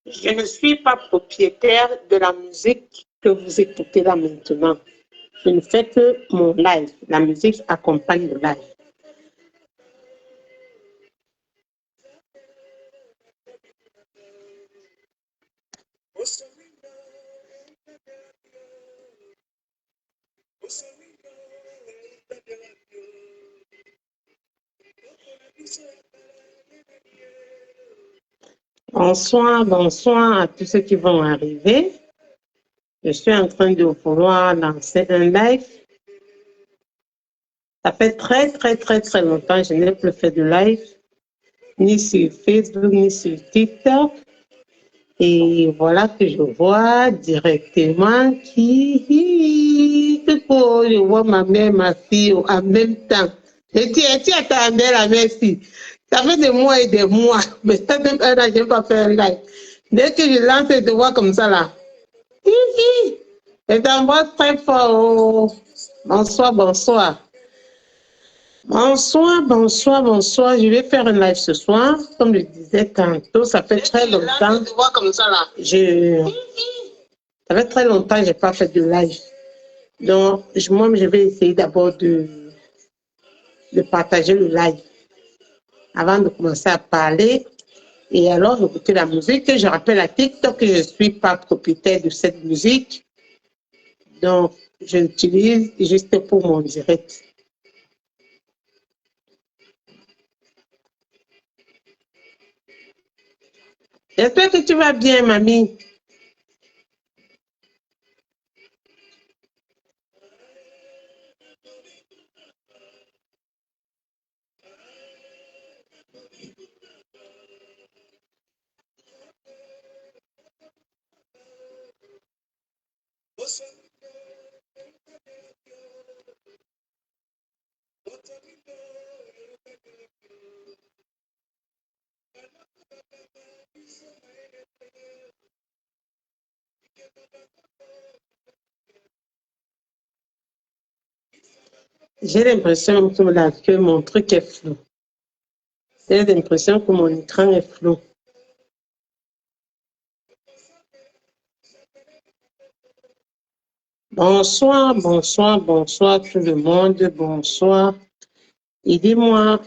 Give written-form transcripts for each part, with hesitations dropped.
Je ne suis pas propriétaire de la musique que vous écoutez là maintenant. Je ne fais que mon live. La musique accompagne le live. Bonsoir, bonsoir à tous ceux qui vont arriver. Je suis en train de vouloir lancer un live. Ça fait très longtemps que je n'ai plus fait de live, ni sur Facebook, ni sur TikTok. Et voilà que je vois directement je vois ma mère, ma fille en même temps. Et tu attendais la merci. Ça fait des mois et des mois, mais ça fait un an, je n'ai pas fait un live. Dès que je lance, je te vois comme ça là. Je t'embrasse très fort. Bonsoir, bonsoir. Bonsoir, bonsoir, bonsoir. Je vais faire un live ce soir. Comme je disais tantôt, ça fait très longtemps. Je te vois comme ça là. Ça fait très longtemps que je n'ai pas fait de live. Donc, moi, je vais essayer d'abord de partager le live avant de commencer à parler et alors d'écouter la musique. Je rappelle à TikTok que je ne suis pas propriétaire de cette musique. Donc, je l'utilise juste pour mon direct. J'espère que tu vas bien, mamie. J'ai l'impression que mon truc est flou. J'ai l'impression que mon écran est flou. Bonsoir, bonsoir, bonsoir tout le monde. Bonsoir. Aidez-moi.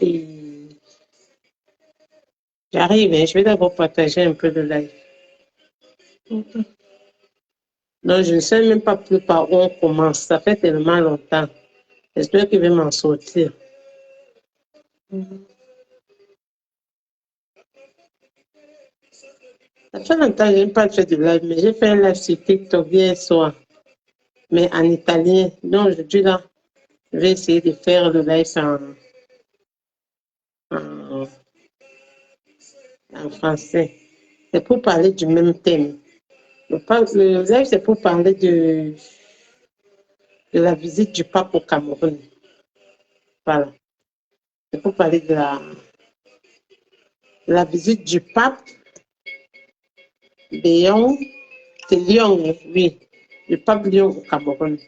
J'arrive, je vais d'abord partager un peu de live. Non, je ne sais même pas plus par où on commence. Ça fait tellement longtemps. J'espère qu'il va m'en sortir. Ça fait longtemps que je n'ai pas fait de live, mais j'ai fait un live sur TikTok hier soir, mais en italien. Donc aujourd'hui, là, je vais essayer de faire le live en français. C'est pour parler du même thème. Le live, c'est pour parler de la visite du pape au Cameroun. Voilà. C'est pour parler de la visite du pape Léon, c'est Lyon, oui, le pape Lyon au Cameroun.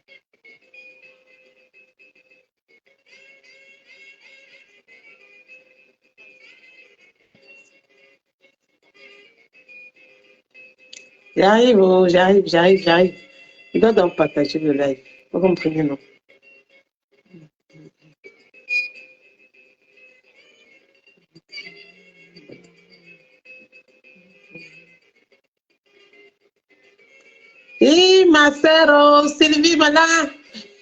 J'arrive, oh, j'arrive. Je dois donc partager le live. Vous comprenez, non? Et ma sœur, oh, Sylvie, voilà.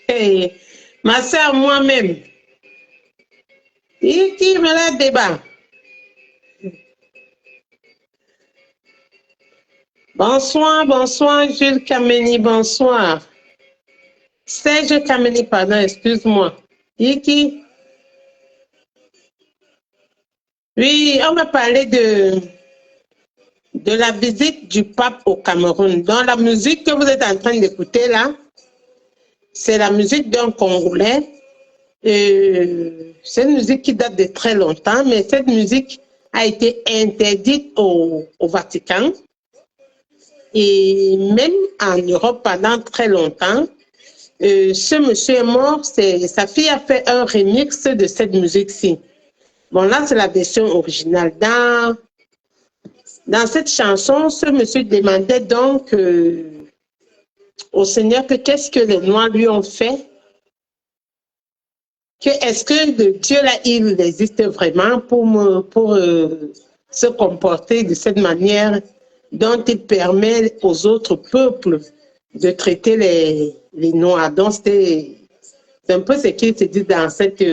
Hey, ma sœur, moi-même. Et qui me l'a débat? Bonsoir, bonsoir, Jules Kameni, bonsoir. Serge Kameni, pardon, excuse-moi. Et qui? Oui, on va parler de la visite du pape au Cameroun. Dans la musique que vous êtes en train d'écouter là, c'est la musique d'un Congolais. C'est une musique qui date de très longtemps, mais cette musique a été interdite au Vatican. Et même en Europe pendant très longtemps, ce monsieur est mort, sa fille a fait un remix de cette musique-ci. Bon, là, c'est la version originale. Dans cette chanson, ce monsieur demandait donc au Seigneur que qu'est-ce que les Noirs lui ont fait, que est-ce que le Dieu là, il existe vraiment pour se comporter de cette manière dont il permet aux autres peuples de traiter les Noirs. Donc c'est un peu ce qu'il se dit dans cette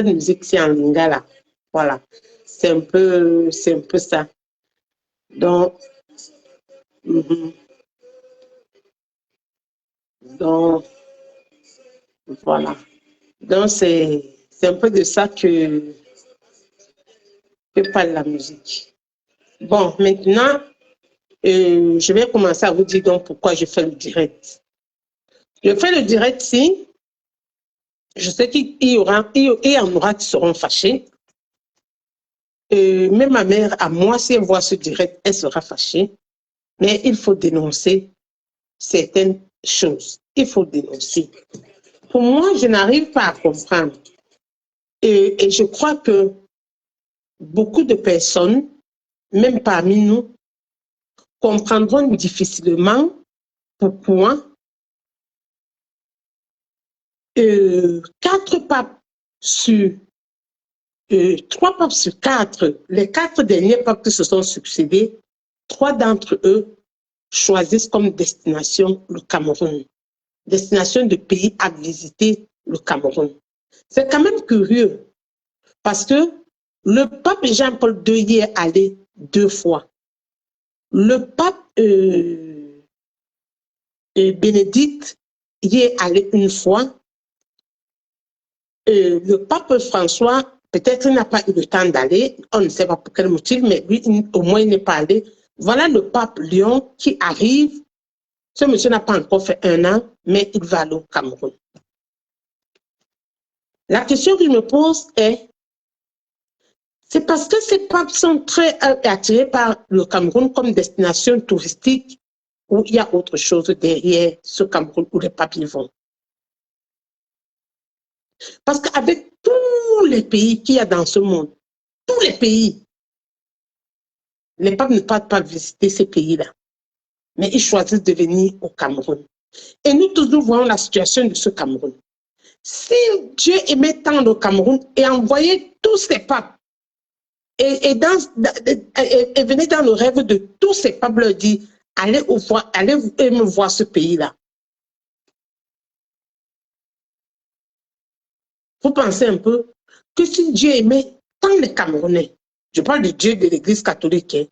musique-ci en lingala. Voilà, c'est un peu ça. Donc, donc voilà. Donc, c'est un peu de ça que parle la musique. Bon, maintenant, je vais commencer à vous dire donc pourquoi je fais le direct. Je fais le direct si je sais qu'il y en aura qui seront fâchés. Même ma mère, à moi, si elle voit ce direct, elle sera fâchée. Mais il faut dénoncer certaines choses. Il faut dénoncer. Pour moi, je n'arrive pas à comprendre. Et je crois que beaucoup de personnes, même parmi nous, comprendront difficilement pourquoi 3 papes sur 4, les 4 derniers papes qui se sont succédés, 3 d'entre eux choisissent comme destination le Cameroun, destination de pays à visiter le Cameroun. C'est quand même curieux parce que le pape Jean-Paul II y est allé 2 fois. Le pape Bénédicte y est allé 1 fois. Le pape François, peut-être il n'a pas eu le temps d'aller, on ne sait pas pour quel motif, mais lui, au moins, il n'est pas allé. Voilà le pape Léon qui arrive. Ce monsieur n'a pas encore fait 1 an, mais il va aller au Cameroun. La question que je me pose est, c'est parce que ces papes sont très attirés par le Cameroun comme destination touristique ou il y a autre chose derrière ce Cameroun où les papes y vont? Parce qu'avec tous les pays qu'il y a dans ce monde, tous les pays, les papes ne partent pas visiter ces pays-là, mais ils choisissent de venir au Cameroun. Et nous tous, nous voyons la situation de ce Cameroun. Si Dieu aimait tant le Cameroun et envoyait tous ces papes, et venait dans le rêve de tous ces papes, leur dire, allez me voir ce pays-là. Vous pensez un peu que si Dieu aimait tant les Camerounais, je parle de Dieu de l'Église catholique, hein,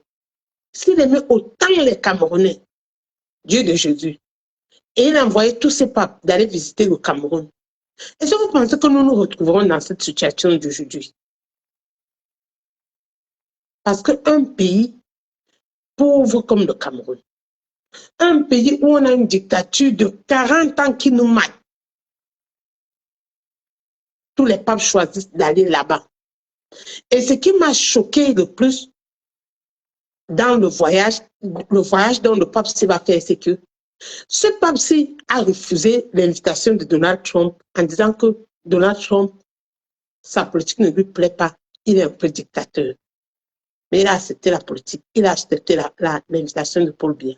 s'il aimait autant les Camerounais, Dieu de Jésus, et il envoyait tous ses papes d'aller visiter le Cameroun, est-ce que vous pensez que nous nous retrouverons dans cette situation d'aujourd'hui? Parce qu'un pays pauvre comme le Cameroun, un pays où on a une dictature de 40 ans qui nous mate, tous les papes choisissent d'aller là-bas. Et ce qui m'a choqué le plus dans le voyage dont le pape s'y va faire, c'est que ce pape-ci a refusé l'invitation de Donald Trump en disant que Donald Trump, sa politique ne lui plaît pas, il est un peu dictateur. Mais il a accepté la politique, il a accepté l'invitation de Paul Biya.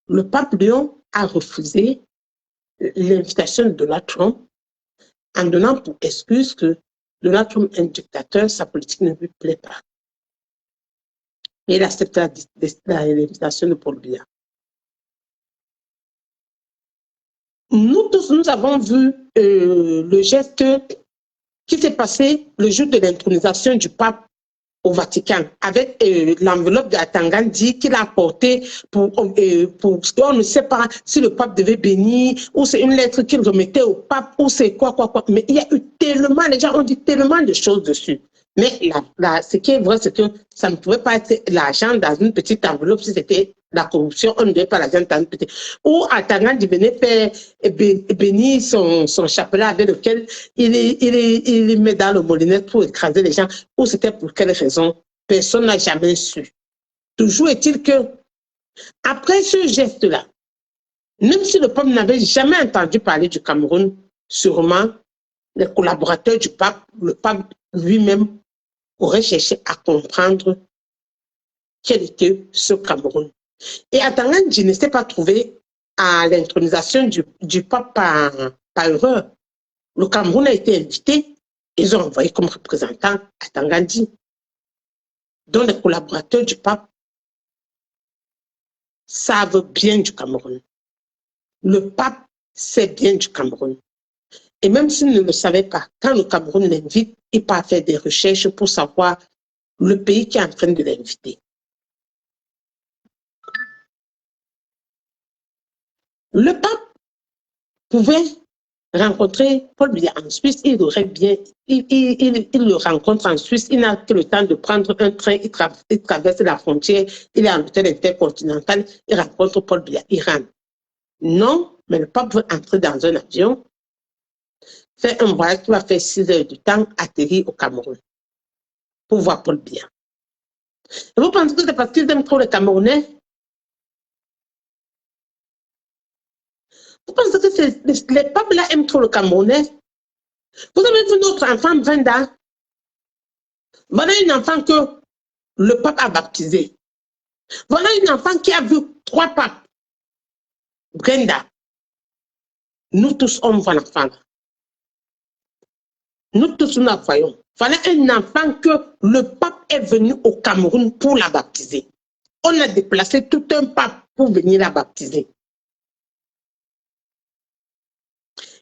Le pape Léon a refusé l'invitation de Donald Trump en donnant pour excuse que Donald Trump est un dictateur, sa politique ne lui plaît pas. Mais il a accepté l'invitation de Paul Biya. Nous tous, nous avons vu le geste qui s'est passé le jour de l'intronisation du pape au Vatican, avec l'enveloppe de Atangan dit qu'il a apporté pour on ne sait pas si le pape devait bénir, ou c'est une lettre qu'il remettait au pape, ou c'est quoi. Mais il y a eu tellement, les gens ont dit tellement de choses dessus. Mais ce qui est vrai, c'est que ça ne pouvait pas être l'argent dans une petite enveloppe si c'était la corruption, on ne devait pas l'argent dans une petite. Ou Atangan venait faire bénir son chapelet avec lequel il met dans le molinet pour écraser les gens, ou c'était pour quelle raison, personne n'a jamais su. Toujours est-il que, après ce geste-là, même si le pape n'avait jamais entendu parler du Cameroun, sûrement les collaborateurs du pape, le pape lui-même, aurait cherché à comprendre quel était ce Cameroun. Et à Tanganyika, je ne s'est pas trouvé à l'intronisation du pape par erreur. Le Cameroun a été invité, ils ont envoyé comme représentant à Tanganyika, dont les collaborateurs du pape savent bien du Cameroun. Le pape sait bien du Cameroun. Et même s'il ne le savait pas, quand le Cameroun l'invite, il part faire des recherches pour savoir le pays qui est en train de l'inviter. Le pape pouvait rencontrer Paul Biya en Suisse, il le rencontre en Suisse, il n'a que le temps de prendre un train, il traverse la frontière, il est en hôtel intercontinental, il rencontre Paul Biya, il rentre. Non, mais le pape veut entrer dans un avion, faire un voyage qui va faire 6 heures de temps, atterrir au Cameroun pour voir Paul Biya. Et vous pensez que c'est parce qu'ils aiment trop les Camerounais? Vous pensez que les papes là aiment trop le Camerounais? Vous avez vu notre enfant Brenda? Voilà une enfant que le pape a baptisé. Voilà une enfant qui a vu 3 papes. Brenda. Nous tous, on voit l'enfant. Nous tous, nous la voyons. Voilà un enfant que le pape est venu au Cameroun pour la baptiser. On a déplacé tout un pape pour venir la baptiser.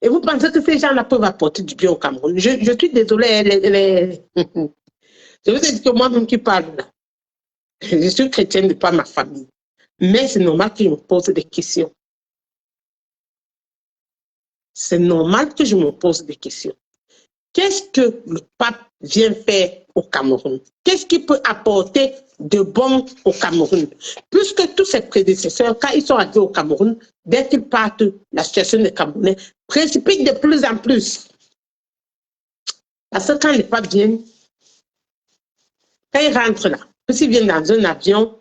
Et vous pensez que ces gens-là peuvent apporter du bien au Cameroun? Je suis désolée. Je vous ai dit que moi-même qui parle là, je suis chrétienne de par ma famille. Mais c'est normal que je me pose des questions. C'est normal que je me pose des questions. Qu'est-ce que le pape vient faire au Cameroun? Qu'est-ce qu'il peut apporter de bon au Cameroun? Puisque tous ses prédécesseurs, quand ils sont arrivés au Cameroun, dès qu'ils partent, la situation des Camerounais précipite de plus en plus. Parce que quand les papes viennent, quand ils rentrent là, s'ils viennent dans un avion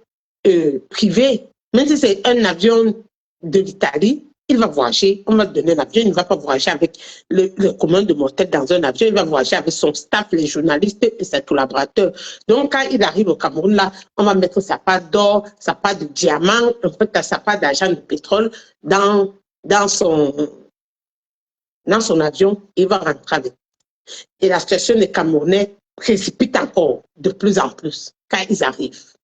privé, même si c'est un avion de l'Italie, il va voyager, on va donner l'avion, il ne va pas voyager avec le commun de mortel dans un avion, il va voyager avec son staff, les journalistes et ses collaborateurs. Donc, quand il arrive au Cameroun, là, on va mettre sa part d'or, sa part de diamant, un peu sa part d'argent de pétrole dans son avion, il va rentrer avec. Et la situation des Camerounais précipite encore de plus en plus quand ils arrivent.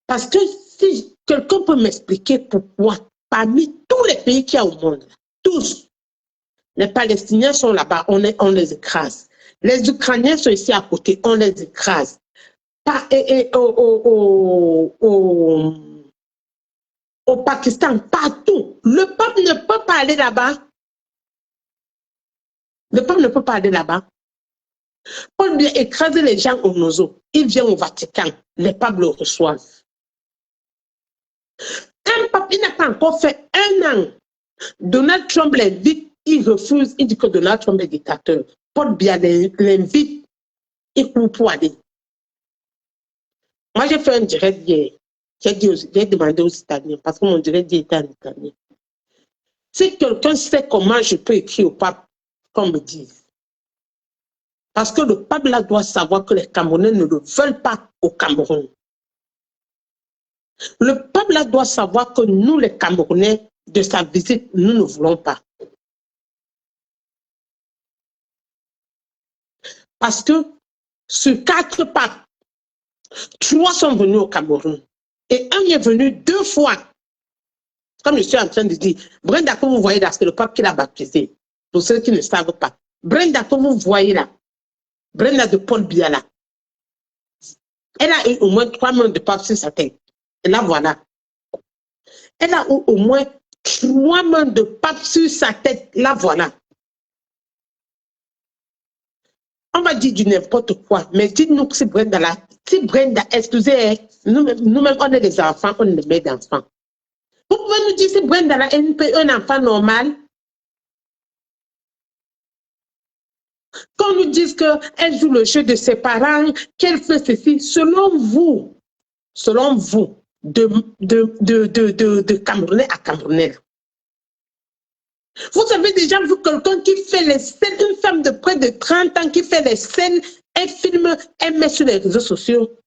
Parce que si quelqu'un peut m'expliquer pourquoi, parmi tous les pays qu'il y a au monde, tous, les Palestiniens sont là-bas, on les écrase. Les Ukrainiens sont ici à côté, on les écrase. Au Pakistan, partout, le peuple ne peut pas aller là-bas. Le peuple ne peut pas aller là-bas. On vient écraser les gens au Nozo. Il vient au Vatican. Les papes le reçoivent. Un pape, il n'a pas encore fait 1 an. Donald Trump l'invite, il refuse, il dit que Donald Trump est dictateur. Paul Biya l'invite, il court pour aller. Moi, j'ai fait un direct hier. J'ai demandé aux Italiens, parce que mon direct était en italien. Si quelqu'un sait comment je peux écrire au pape, qu'on me dise. Parce que le pape là doit savoir que les Camerounais ne le veulent pas au Cameroun. Le pape là doit savoir que nous, les Camerounais, de sa visite, nous ne voulons pas. Parce que sur 4 papes, 3 sont venus au Cameroun. Et un est venu 2 fois. Comme je suis en train de dire, Brenda, que vous voyez là, c'est le pape qui l'a baptisé. Pour ceux qui ne savent pas. Brenda, que vous voyez là, Brenda de Paul Biya là, elle a eu au moins 3 mains de pape sur sa tête. Et là, voilà. Elle a eu au moins 3 mains de pape sur sa tête. Là, voilà. On va dire du n'importe quoi, mais dites-nous que c'est Brenda là. Si Brenda, excusez, nous-mêmes, on est des enfants, on est des mères d'enfants. Vous pouvez nous dire si Brenda là est un enfant normal? Qu'on nous dise qu'elle joue le jeu de ses parents, qu'elle fait ceci, selon vous, de Camerounais à Camerounais. Vous avez déjà vu quelqu'un qui fait les scènes, une femme de près de 30 ans qui fait les scènes, elle filme, elle met sur les réseaux sociaux.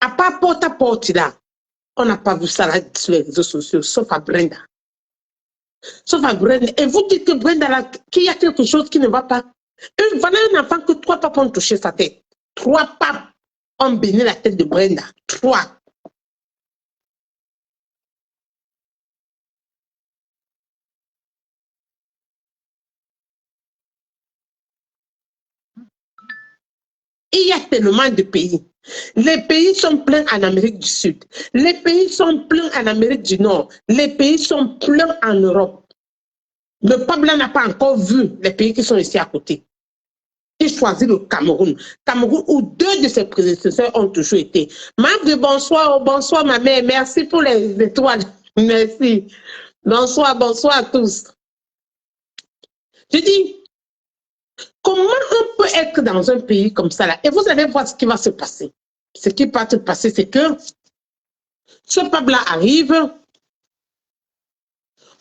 À part porte à porte là, on n'a pas vu ça là sur les réseaux sociaux, sauf à Brenda. Sauf à Brenda. Et vous dites que Brenda là, qu'il y a quelque chose qui ne va pas. Et voilà un enfant que 3 papes ont touché sa tête. 3 papes ont béni la tête de Brenda. 3. Il y a tellement de pays. Les pays sont pleins en Amérique du Sud. Les pays sont pleins en Amérique du Nord. Les pays sont pleins en Europe. Le peuple n'a pas encore vu les pays qui sont ici à côté. Il choisit le Cameroun. Cameroun où 2 de ses prédécesseurs ont toujours été. Marc, bonsoir, oh, bonsoir ma mère. Merci pour les étoiles. Merci. Bonsoir, bonsoir à tous. Je dis, comment on peut être dans un pays comme ça là? Et vous allez voir ce qui va se passer. Ce qui va se passer, c'est que ce peuple-là arrive,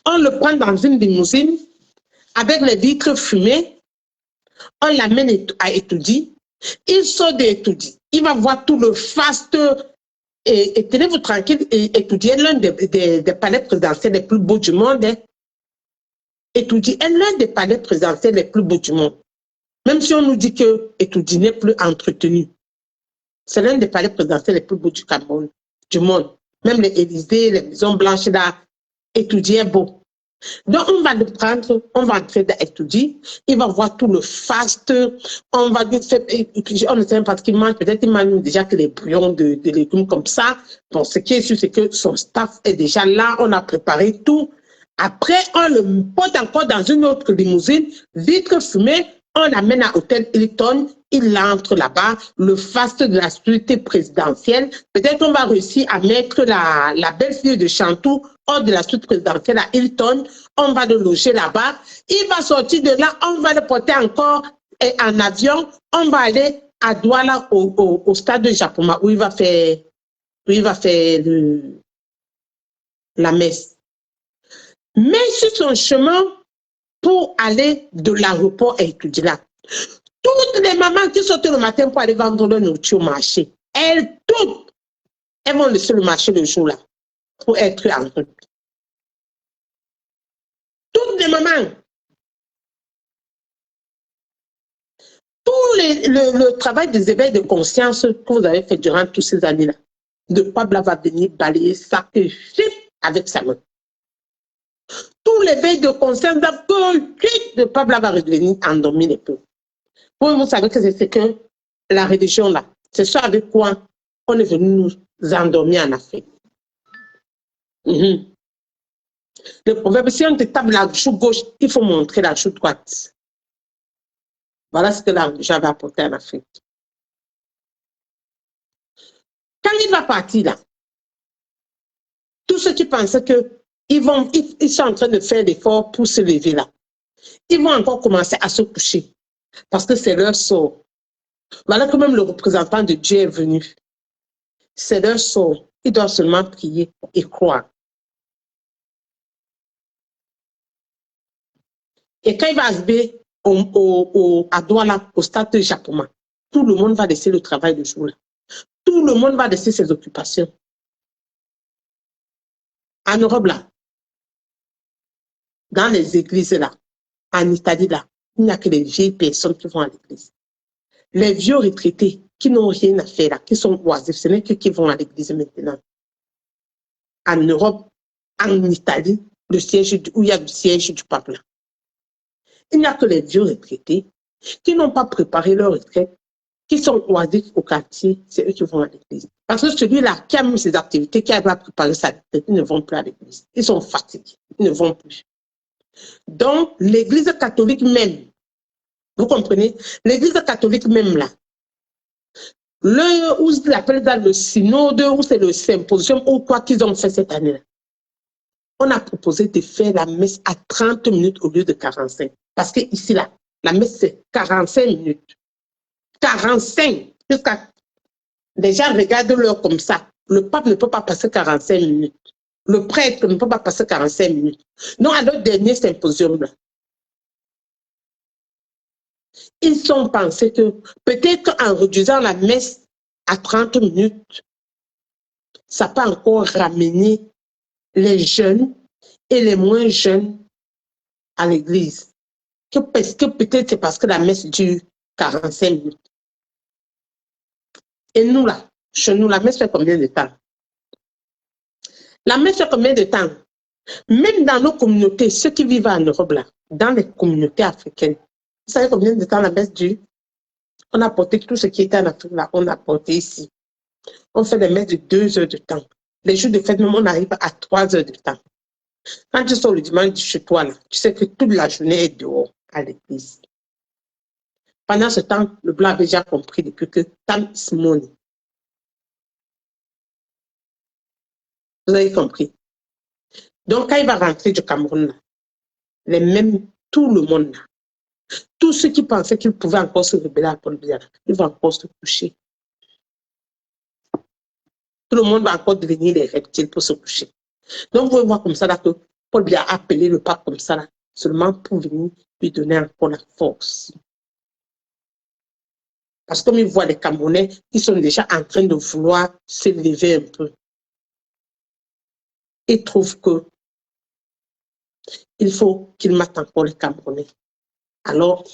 on le prend dans une limousine avec les vitres fumées, on l'amène à Etoudi, il sort d'Etoudi, il va voir tout le faste et tenez-vous tranquille, Etoudi est l'un des palais présidentiels les plus beaux du monde. Hein. Etoudi est l'un des palais présidentiels les plus beaux du monde. Même si on nous dit que Etoudi n'est plus entretenu. C'est l'un des palais présidentiels les plus beaux du Cameroun, du monde. Même les Élysées, les maisons blanches là, Etoudi est beau. Donc, on va le prendre, on va entrer dans Etoudi, il va voir tout le faste, on va lui faire, on ne sait même pas ce qu'il mange, peut-être il mange déjà que les bouillons de légumes comme ça. Bon, ce qui est sûr, c'est que son staff est déjà là, on a préparé tout. Après, on le porte encore dans une autre limousine, vitre fumée, on l'amène à l'hôtel Hilton, il entre là-bas, le faste de la sécurité présidentielle. Peut-être on va réussir à mettre la belle-fille de Chantou hors de la suite présidentielle à Hilton. On va le loger là-bas. Il va sortir de là, on va le porter encore en avion. On va aller à Douala au stade de Japoma où il va faire, la messe. Mais sur son chemin, pour aller de l'aéroport à étudier là, toutes les mamans qui sortent le matin pour aller vendre leur nourriture au marché, elles vont laisser le marché le jour là pour être en route. Toutes les mamans. Tout le travail des éveils de conscience que vous avez fait durant toutes ces années-là, le peuple va venir balayer ça et avec sa main. Tout l'éveil de conscience, le peuple va revenir endormir les peuples. Vous savez que c'est que la religion là, c'est ça avec quoi on est venu nous endormir en Afrique. Le proverbe, si on te tape la joue gauche, il faut montrer la joue droite. Voilà ce que la religion va apporter en Afrique. Quand il va partir là, tous ceux qui pensaient qu'ils sont en train de faire l'effort pour se lever là, ils vont encore commencer à se coucher parce que c'est leur sort. Voilà que même le représentant de Dieu est venu. C'est leur sort. Ils doivent seulement prier et croire. Et quand il va arriver à Douala, au stade de Japoma, tout le monde va laisser le travail de jour là. Tout le monde va laisser ses occupations. En Europe là, dans les églises là, en Italie là, il n'y a que les vieilles personnes qui vont à l'église. Les vieux retraités qui n'ont rien à faire là, qui sont oisifs, ce n'est que qui vont à l'église maintenant. En Europe, en Italie, le siège où il y a le siège du pape là. Il n'y a que les vieux retraités qui n'ont pas préparé leur retraite, qui sont oisifs au quartier, c'est eux qui vont à l'église. Parce que celui-là qui a mis ses activités, qui a préparé sa retraite, ils ne vont plus à l'église. Ils sont fatigués, ils ne vont plus. Donc, l'église catholique même, vous comprenez? L'église catholique même là, où ils appellent ça le synode, où c'est le symposium, ou quoi qu'ils ont fait cette année-là. On a proposé de faire la messe à 30 minutes au lieu de 45. Parce que ici, là, la messe, c'est 45 minutes. 45. Les gens regardent l'heure comme ça. Le pape ne peut pas passer 45 minutes. Le prêtre ne peut pas passer 45 minutes. Donc, à leur dernier symposium, là, ils ont pensé que peut-être en réduisant la messe à 30 minutes, ça peut encore ramener les jeunes et les moins jeunes à l'église. Parce que peut-être c'est parce que la messe dure 45 minutes. Et nous là, chez nous, la messe fait combien de temps? La messe fait combien de temps? Même dans nos communautés, ceux qui vivent en Europe là, dans les communautés africaines, vous savez combien de temps la messe dure? On a porté tout ce qui était en Afrique là, on a porté ici. On fait des messes de 2 heures de temps. Les jours de fête, même on arrive à 3 heures de temps. Quand tu sors le dimanche chez toi, là, tu sais que toute la journée est dehors à l'église. Pendant ce temps, le blanc avait déjà compris depuis que time is money. Vous avez compris? Donc, quand il va rentrer du Cameroun, là, les mêmes, tout le monde, là, tous ceux qui pensaient qu'ils pouvaient encore se rebeller à Paul Biya, ils vont encore se coucher. Tout le monde va encore devenir des reptiles pour se coucher. Donc, vous pouvez voir comme ça là, que Paul Biya a appelé le pape comme ça là, seulement pour venir lui donner encore la force. Parce que comme il voit les Camerounais, ils sont déjà en train de vouloir s'élever un peu. Ils trouvent que il faut qu'ils mettent encore les Camerounais. Alors,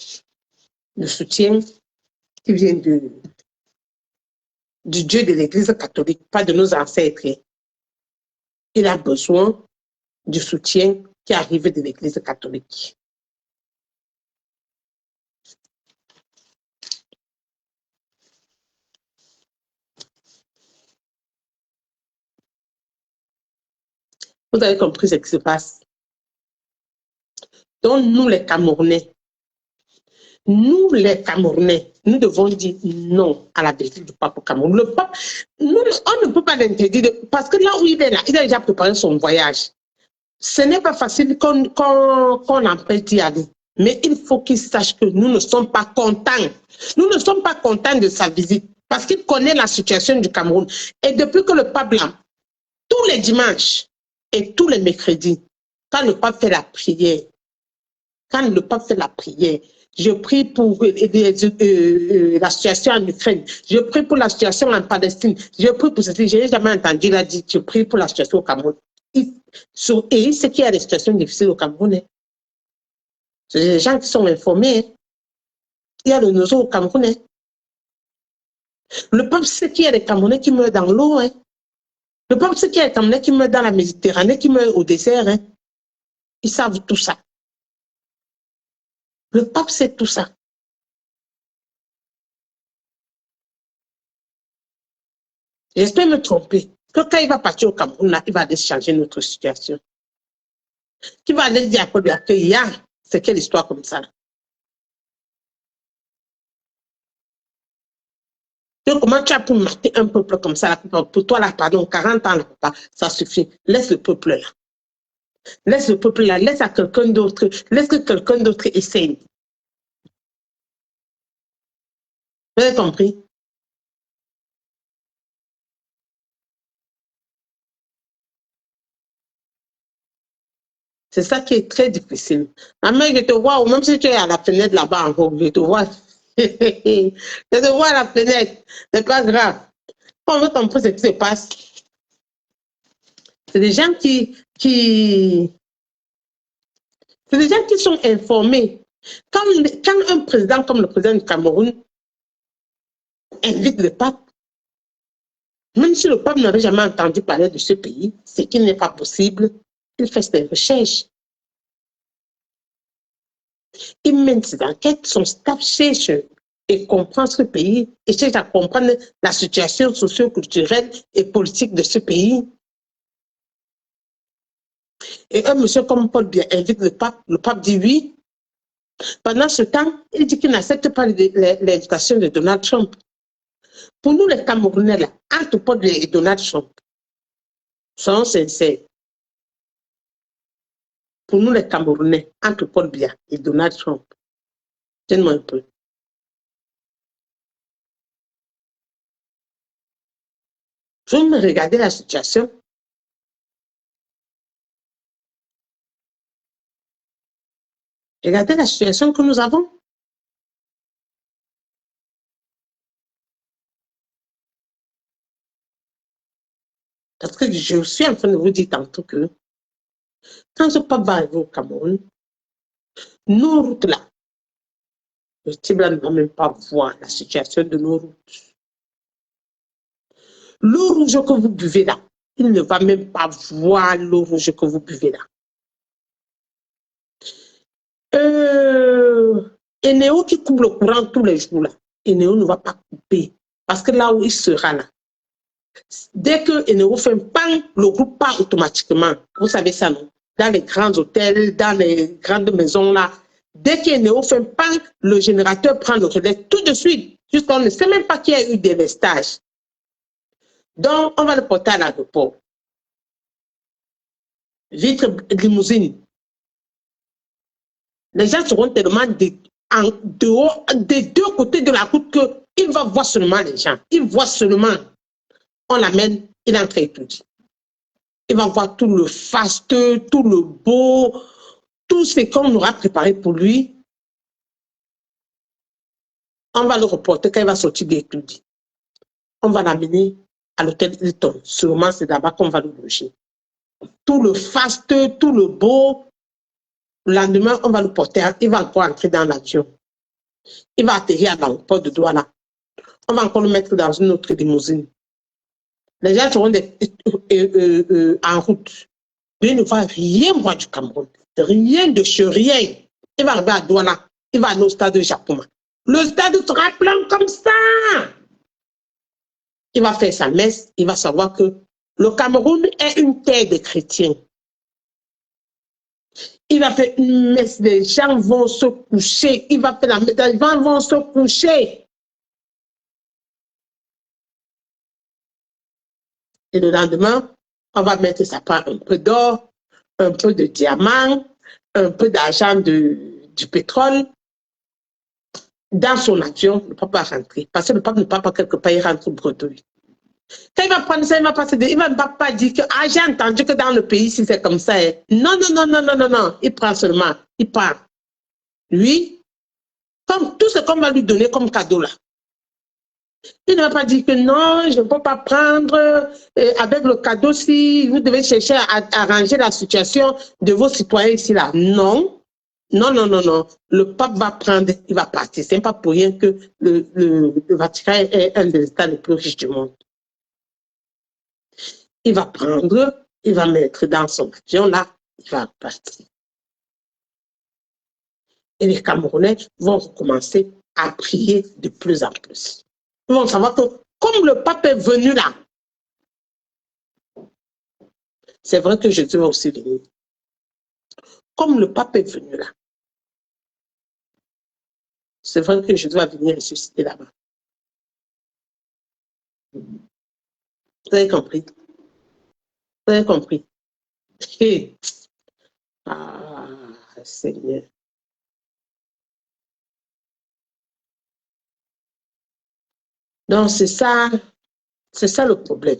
le soutien qui vient du Dieu de l'Église catholique, pas de nos ancêtres, il a besoin du soutien qui arrive de l'Église catholique. Vous avez compris ce qui se passe. Donc, nous les Camerounais, nous devons dire non à la visite du pape au Cameroun. Le pape, on ne peut pas l'interdire parce que là où il est là, il a déjà préparé son voyage. Ce n'est pas facile qu'on empêche d'y aller. Mais il faut qu'il sache que nous ne sommes pas contents. Nous ne sommes pas contents de sa visite parce qu'il connaît la situation du Cameroun. Et depuis que le pape là, tous les dimanches et tous les mercredis, quand le pape fait la prière, je prie pour la situation en Ukraine, je prie pour la situation en Palestine, je prie pour ceci. Je n'ai jamais entendu il a dit, je prie pour la situation au Cameroun. Et ce qui est la situation difficile au Cameroun, c'est les gens qui sont informés. Il y a le nozo au Cameroun. Le pape sait qu'il y a des Camerounais qui meurent dans l'eau. Le pape sait qu'il y a des Camerounais qui meurent dans la Méditerranée, qui meurent au désert. Ils savent tout ça. Le pape sait tout ça. J'espère me tromper. Que quand il va partir au Cameroun, là, il va aller changer notre situation. Qui va aller dire à Paul Biya que c'est quelle histoire comme ça. Donc, comment tu as pu marquer un peuple comme ça, là, pour toi, là, pardon, 40 ans, là, ça suffit. Laisse le peuple là. Laisse le peuple là, laisse à quelqu'un d'autre, laisse que quelqu'un d'autre essaye. Vous avez compris? C'est ça qui est très difficile. Mais je te vois, ou même si tu es à la fenêtre là-bas encore, je te vois. Je te vois à la fenêtre. C'est pas grave. On veut comprendre ce qui se passe. C'est des gens c'est des gens qui sont informés. Quand un président comme le président du Cameroun invite le pape, même si le pape n'avait jamais entendu parler de ce pays, ce qui n'est pas possible, il fait ses recherches. Il mène ses enquêtes, son staff cherche et comprend ce pays, et cherche à comprendre la situation socio-culturelle et politique de ce pays. Et un monsieur comme Paul Biya invite le pape dit oui. Pendant ce temps, il dit qu'il n'accepte pas l'invitation de Donald Trump. Pour nous, les Camerounais, là, entre Paul Biya et Donald Trump, soyons sincères. Pour nous, les Camerounais, entre Paul Biya et Donald Trump, tiens-moi un peu. Je vais me regarder la situation. Regardez la situation que nous avons. Parce que je suis en train de vous dire tantôt que quand ce pape va arriver au Cameroun, nos routes là, le type là ne va même pas voir la situation de nos routes. L'eau rouge que vous buvez là, il ne va même pas voir l'eau rouge que vous buvez là. Eneo qui coupe le courant tous les jours là, Eneo ne va pas couper. Parce que là où il sera là, dès que Eneo fait un pan, le groupe part automatiquement. Vous savez ça, non? Dans les grands hôtels, dans les grandes maisons là, dès qu'Eneo fait un pan, le générateur prend le relais tout de suite. Jusqu'on ne sait même pas qu'il y a eu des vestages. Donc, on va le porter à l'aéroport. Vitre limousine. Les gens seront tellement en dehors, des deux côtés de la route qu'il va voir seulement les gens. Il voit seulement. On l'amène, il entre étudier. Il va voir tout le faste, tout le beau, tout ce qu'on aura préparé pour lui. On va le reporter quand il va sortir d'étudier. On va l'amener à l'hôtel Hilton. Sûrement, c'est là-bas qu'on va le loger. Tout le faste, tout le beau. Le lendemain, on va le porter. Il va encore entrer dans l'avion. Il va atterrir à l'aéroport de Douala. On va encore le mettre dans une autre limousine. Les gens seront en route. Il ne va rien voir du Cameroun. Rien de chez rien. Il va arriver à Douala. Il va aller au stade de Japon. Le stade sera plein comme ça. Il va faire sa messe. Il va savoir que le Cameroun est une terre de chrétiens. Il va faire une messe. Les gens vont se coucher. Il va faire la messe. Les gens vont se coucher. Et le lendemain, on va mettre sa part un peu d'or, un peu de diamant, un peu d'argent du pétrole dans son avion. Le pape va rentrer. Parce que le pape ne part pas quelque part, il rentre au bredouille. Quand il va prendre ça, il va passer il ne va pas dire que j'ai entendu que dans le pays, si c'est comme ça. Non, non, non, non, non, non, non. Il prend seulement. Il part. Lui, comme tout ce qu'on va lui donner comme cadeau là. Il ne va pas dire que non, je ne peux pas prendre avec le cadeau si vous devez chercher à arranger la situation de vos citoyens ici là. Non, non, non, non, non. Le pape va prendre, il va partir. Ce n'est pas pour rien que le Vatican est un des États les plus riches du monde. Il va prendre, il va mettre dans son avion là, il va partir. Et les Camerounais vont recommencer à prier de plus en plus. Ils vont savoir que comme le pape est venu là, c'est vrai que Jésus va aussi venir. Comme le pape est venu là, c'est vrai que Jésus va venir ressusciter là-bas. Vous avez compris? Vous avez compris? Ah, Seigneur. Donc, c'est ça le problème.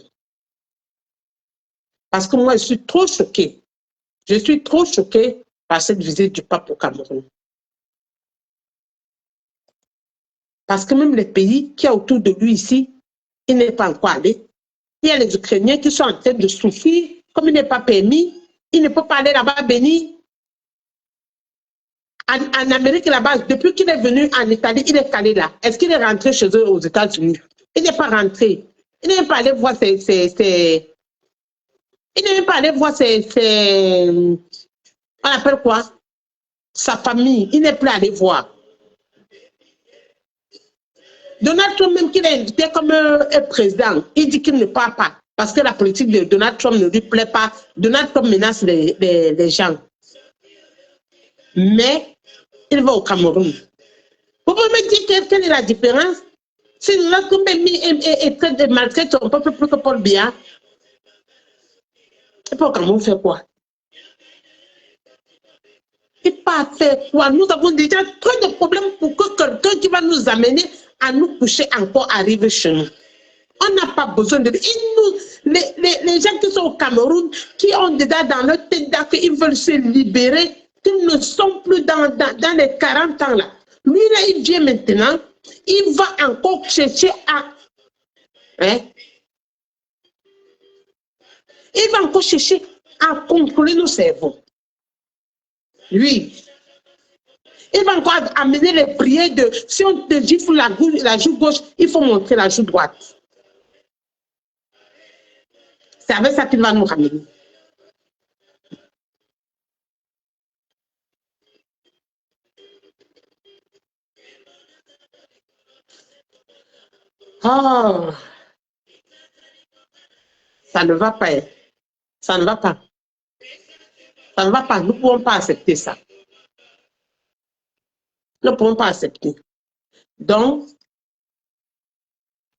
Parce que moi, je suis trop choquée. Je suis trop choquée par cette visite du pape au Cameroun. Parce que même les pays qui sont autour de lui ici, il n'est pas encore allé. Il y a les Ukrainiens qui sont en train de souffrir, comme il n'est pas permis, il ne peut pas aller là-bas bénir. En Amérique là-bas, depuis qu'il est venu en Italie, il est calé là. Est-ce qu'il est rentré chez eux aux États-Unis? Il n'est pas rentré. Il n'est pas allé voir il n'est même pas allé voir on appelle quoi? Sa famille. Il n'est plus allé voir. Donald Trump, même qu'il est invité comme un président, il dit qu'il ne part pas. Parce que la politique de Donald Trump ne lui plaît pas. Donald Trump menace les gens. Mais il va au Cameroun. Vous pouvez me dire quelle est la différence? Si Donald Trump est très de maltraite son peuple plus que Paul Biya, et puis au Cameroun fait quoi? Il pas faire quoi? Nous avons déjà trop de problèmes pour que quelqu'un qui va nous amener à nous coucher encore arrive chez nous. On n'a pas besoin de... Les gens qui sont au Cameroun, qui ont déjà dans leur tête qu'ils veulent se libérer, qu'ils ne sont plus dans les 40 ans là. Lui là, il vient maintenant, il va encore chercher à... Hein? Il va encore chercher à contrôler nos cerveaux. Lui. Il va encore amener les prières de... Si on te dit pour la joue gauche, il faut montrer la joue droite. C'est avec ça qu'il va nous ramener. Oh, ça ne va pas. Ça ne va pas. Ça ne va pas. Nous ne pouvons pas accepter ça. Nous ne pouvons pas accepter. Donc,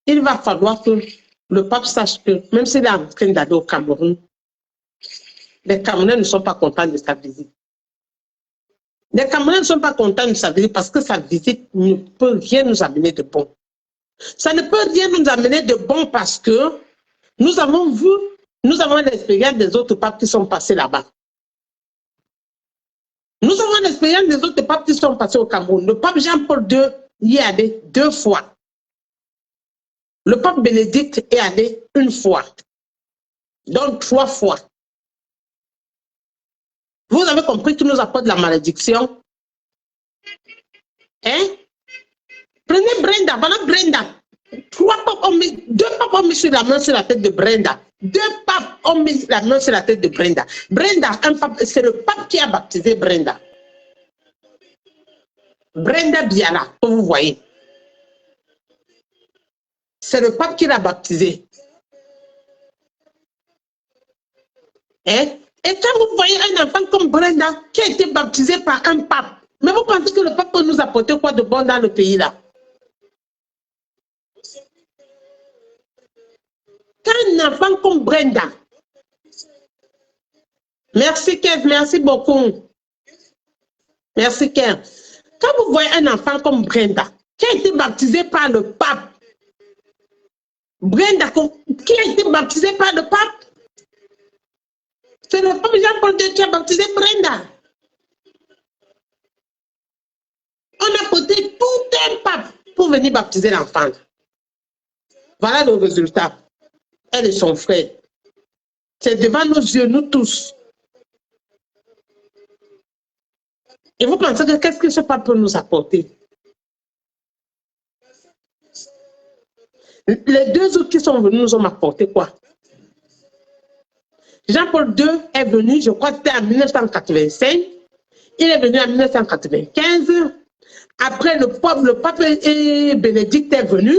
il va falloir que le pape sache que, même s'il est en train d'aller au Cameroun, les Camerounais ne sont pas contents de sa visite. Les Camerounais ne sont pas contents de sa visite parce que sa visite ne peut rien nous amener de bon. Ça ne peut rien nous amener de bon parce que nous avons l'expérience des autres papes qui sont passés là-bas. Nous avons l'expérience des autres papes qui sont passés au Cameroun. Le pape Jean-Paul II y est allé 2 fois. Le pape Bénédicte est allé 1 fois. Donc 3 fois. Vous avez compris qu'il nous apporte la malédiction? Hein? Prenez Brenda, voilà Brenda. 2 papes ont mis sur la main sur la tête de Brenda. 2 papes ont mis la main sur la tête de Brenda. Brenda, c'est le pape qui a baptisé Brenda. Brenda Biala, que vous voyez. C'est le pape qui l'a baptisé. Hein? Et quand vous voyez un enfant comme Brenda qui a été baptisé par un pape, mais vous pensez que le pape peut nous apporter quoi de bon dans le pays là? Quand un enfant comme Brenda, merci Kev, merci beaucoup. Merci Kev. Quand vous voyez un enfant comme Brenda qui a été baptisé par le pape, Brenda qui a été baptisé par le pape, c'est le pape Jean-Paul II qui a baptisé Brenda. On a porté tout un pape pour venir baptiser l'enfant. Voilà le résultat. Elle et son frère. C'est devant nos yeux, nous tous. Et vous pensez que qu'est-ce que ce pape peut nous apporter? Les 2 autres qui sont venus nous ont apporté quoi? Jean-Paul II est venu, je crois que c'était en 1985. Il est venu en 1995. Après, le pape et Bénédicte est venu.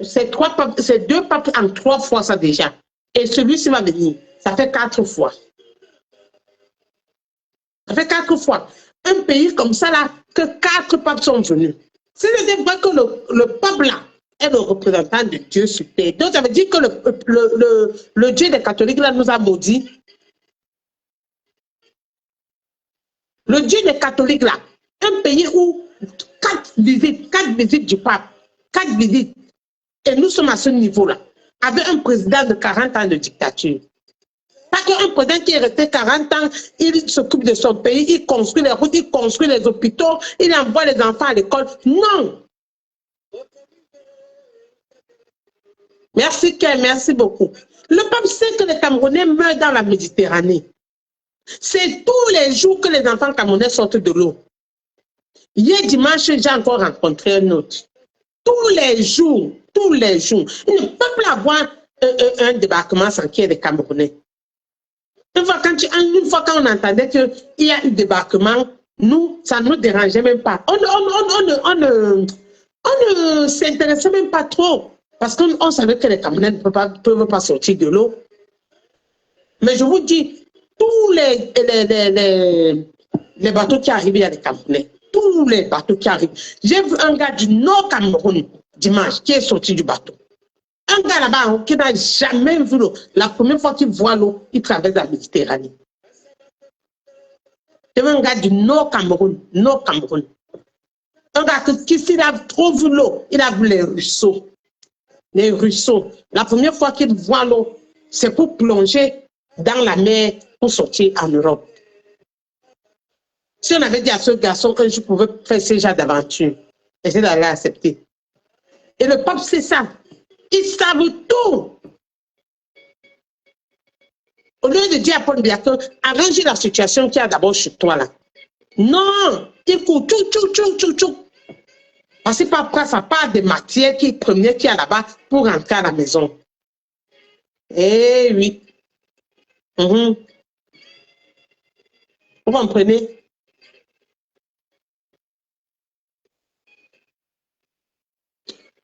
C'est 2 papes en 3 fois ça déjà. Et celui-ci va venir. Ça fait 4 fois. Ça fait 4 fois. Un pays comme ça là, que 4 papes sont venus. Si c'était vrai que le pape là est le représentant de Dieu sur terre, donc ça veut dire que le Dieu des catholiques là nous a maudits. Le Dieu des catholiques là, un pays où 4 visites du pape, 4 visites, et nous sommes à ce niveau-là, avec un président de 40 ans de dictature. Pas qu'un président qui est resté 40 ans, il s'occupe de son pays, il construit les routes, il construit les hôpitaux, il envoie les enfants à l'école. Non! Merci, Ken, merci beaucoup. Le pape sait que les Camerounais meurent dans la Méditerranée. C'est tous les jours que les enfants camerounais sortent de l'eau. Hier dimanche, j'ai encore rencontré un autre. Tous les jours, tous les jours. Ils ne peuvent pas avoir un débarquement sans qu'il y ait des Camerounais. Une fois quand on entendait qu'il y a eu débarquement, nous, ça ne nous dérangeait même pas. On ne s'intéressait même pas trop. Parce qu'on savait que les Camerounais ne peuvent pas sortir de l'eau. Mais je vous dis, tous les bateaux qui arrivent, il y a des Camerounais. Tous les bateaux qui arrivent. J'ai vu un gars du Nord Cameroun dimanche qui est sorti du bateau. Un gars là-bas qui n'a jamais vu l'eau. La première fois qu'il voit l'eau, il traverse la Méditerranée. C'est un gars du Nord Cameroun. Nord Cameroun. Un gars qui s'il a trop vu l'eau, il a vu les ruisseaux. Les ruisseaux. La première fois qu'il voit l'eau, c'est pour plonger dans la mer pour sortir en Europe. Si on avait dit à ce garçon que je pouvais faire ce genre d'aventure, essayer d'aller accepter. Et le pape, c'est ça. Ils savent tout. Au lieu de dire à Paul Biya, arrange la situation qu'il y a d'abord chez toi là. Non, il faut tout. Parce que après, ça part des matières premières qu'il y a là-bas pour rentrer à la maison. Eh oui. Vous comprenez?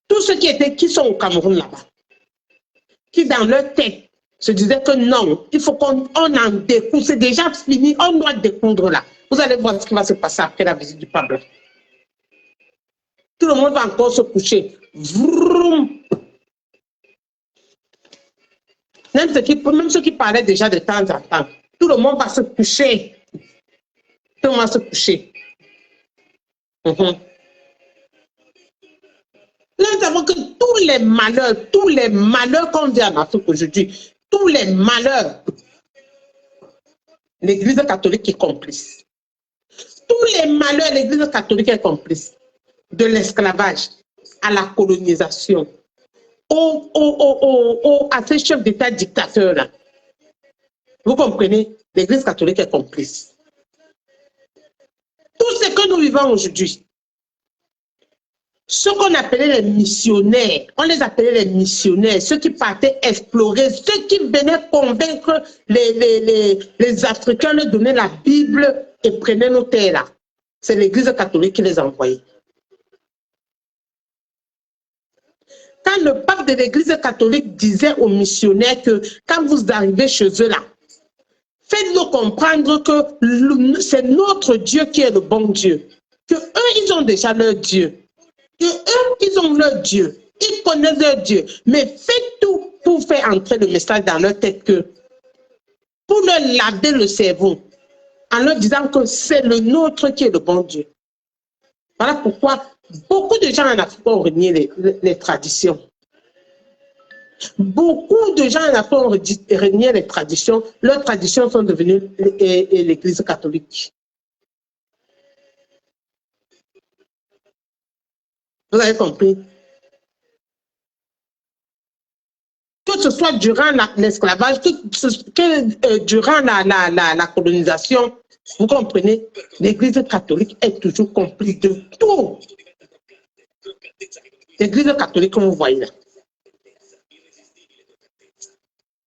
Tous ceux qui sont au Cameroun là-bas, qui dans leur tête se disaient que non, il faut qu'on en découvre, c'est déjà fini, on doit découdre là. Vous allez voir ce qui va se passer après la visite du pape. Tout le monde va encore se coucher. Vroom. Même ceux qui parlaient déjà de temps en temps, tout le monde va se coucher. Tout le monde va se coucher. Là, nous savons que tous les malheurs qu'on vit en Afrique aujourd'hui, tous les malheurs, l'Église catholique est complice. Tous les malheurs, l'Église catholique est complice. De l'esclavage à la colonisation, à ces chefs d'État dictateurs là. Vous comprenez? L'Église catholique est complice. Tout ce que nous vivons aujourd'hui, ceux qu'on appelait les missionnaires, on les appelait les missionnaires, ceux qui partaient explorer, ceux qui venaient convaincre les Africains de donner la Bible et prenaient nos terres là. C'est l'Église catholique qui les envoyait. Quand le pape de l'Église catholique disait aux missionnaires que quand vous arrivez chez eux là, faites-leur comprendre que c'est notre Dieu qui est le bon Dieu. Que eux, ils ont déjà leur Dieu. Que eux, ils ont leur Dieu. Ils connaissent leur Dieu. Mais faites tout pour faire entrer le message dans leur tête pour leur laver le cerveau en leur disant que c'est le nôtre qui est le bon Dieu. Voilà pourquoi beaucoup de gens en Afrique ont renié les traditions. Beaucoup de gens en Afrique ont renié les traditions. Leurs traditions sont devenues l'Église catholique. Vous avez compris? Que ce soit durant l'esclavage, que durant la colonisation, vous comprenez, l'Église catholique est toujours complice de tout. L'Église catholique, comme vous voyez là.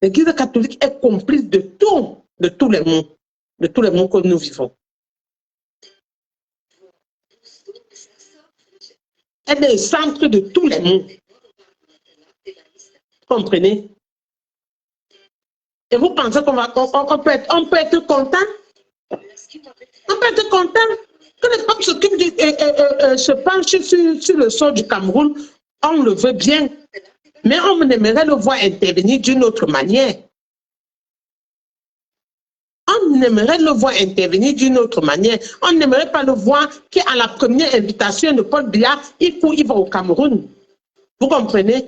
L'Église catholique est complice de tout, de tous les mondes que nous vivons. Elle est le centre de tous les mondes. Vous comprenez? Et vous pensez qu'on peut être content? On peut être content que le peuple se penche sur le sort du Cameroun. On le veut bien. Mais on aimerait le voir intervenir d'une autre manière. On aimerait le voir intervenir d'une autre manière. On n'aimerait pas le voir qu'à la première invitation de Paul Biya, il va au Cameroun. Vous comprenez?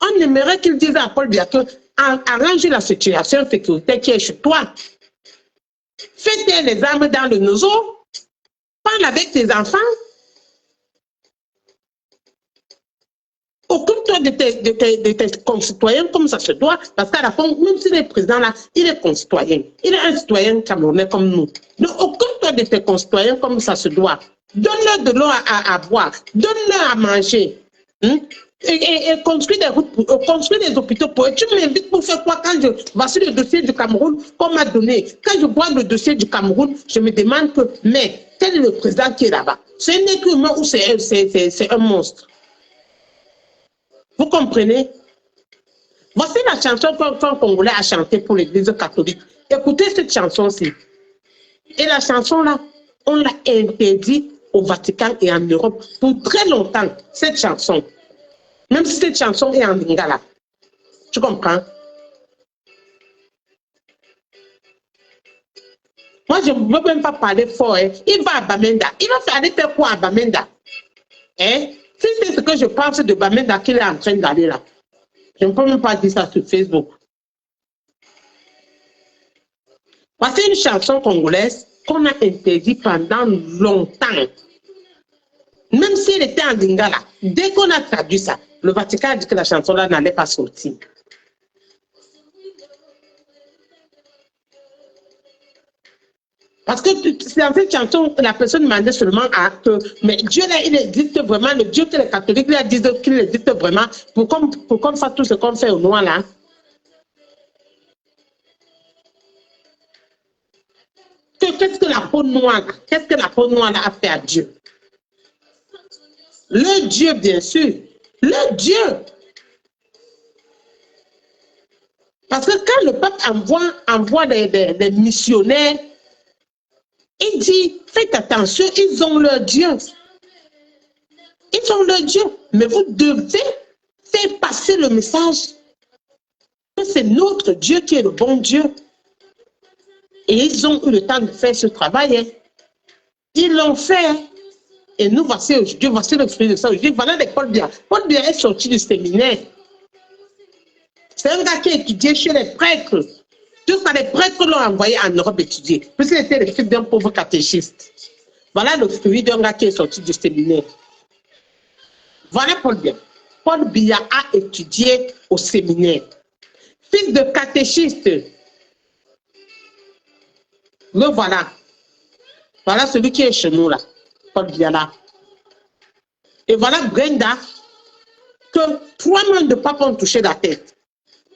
On aimerait qu'il dise à Paul Biya que arrange la situation sécuritaire qui est chez toi. Fais taire les armes dans le nozo. Parle avec tes enfants. Occupe-toi de tes concitoyens comme ça se doit, parce qu'à la fin, même s'il est président là, il est concitoyen. Il est un citoyen camerounais comme nous. Donc, occupe-toi de tes concitoyens comme ça se doit. Donne-leur de l'eau à boire. Donne-leur à manger. Et construis des routes, construis des hôpitaux pour eux. Tu m'invites pour faire quoi quand voici le dossier du Cameroun qu'on m'a donné. Quand je vois le dossier du Cameroun, je me demande que, mais, quel est le président qui est là-bas? C'est un être humain ou c'est un monstre? Vous comprenez? Voici la chanson qu'un Congolais a chantée pour l'Église catholique. Écoutez cette chanson-ci. Et la chanson-là, on l'a interdite au Vatican et en Europe pour très longtemps, cette chanson. Même si cette chanson est en lingala. Tu comprends? Moi, je ne veux même pas parler fort. Hein. Il va à Bamenda. Il va faire quoi à Bamenda? Hein? Si c'est ce que je pense de Bamenda qu'il est en train d'aller là, je ne peux même pas dire ça sur Facebook. Voici une chanson congolaise qu'on a interdite pendant longtemps. Même si elle était en lingala, dès qu'on a traduit ça, le Vatican a dit que la chanson-là n'allait pas sortir. Parce que c'est dans cette chanson que la personne demandait seulement à que, mais Dieu là, il existe vraiment, le Dieu que les catholiques lui a dit qu'il existe vraiment, pour qu'on fasse tout ce qu'on fait au noir là. Qu'est-ce que la peau noire, qu'est-ce que la peau noire a fait à Dieu? Le Dieu, bien sûr. Le Dieu. Parce que quand le peuple envoie des missionnaires, il dit, faites attention, ils ont leur Dieu. Ils ont leur Dieu. Mais vous devez faire passer le message que c'est notre Dieu qui est le bon Dieu. Et ils ont eu le temps de faire ce travail. Hein. Ils l'ont fait. Et nous, voici aujourd'hui, voici le fruit de ça. Aujourd'hui, voilà les Paul Biya. Paul Biya est sorti du séminaire. C'est un gars qui étudiait chez les prêtres. Tout ça, les prêtres l'ont envoyé en Europe étudier. Puisqu'il était le fils d'un pauvre catéchiste. Voilà le fruit d'un gars qui est sorti du séminaire. Voilà Paul Biya. Paul Biya a étudié au séminaire. Fils de catéchiste. Le voilà. Voilà celui qui est chez nous là. Paul Biya là. Et voilà Brenda, que 3 mains de pape ont touché la tête.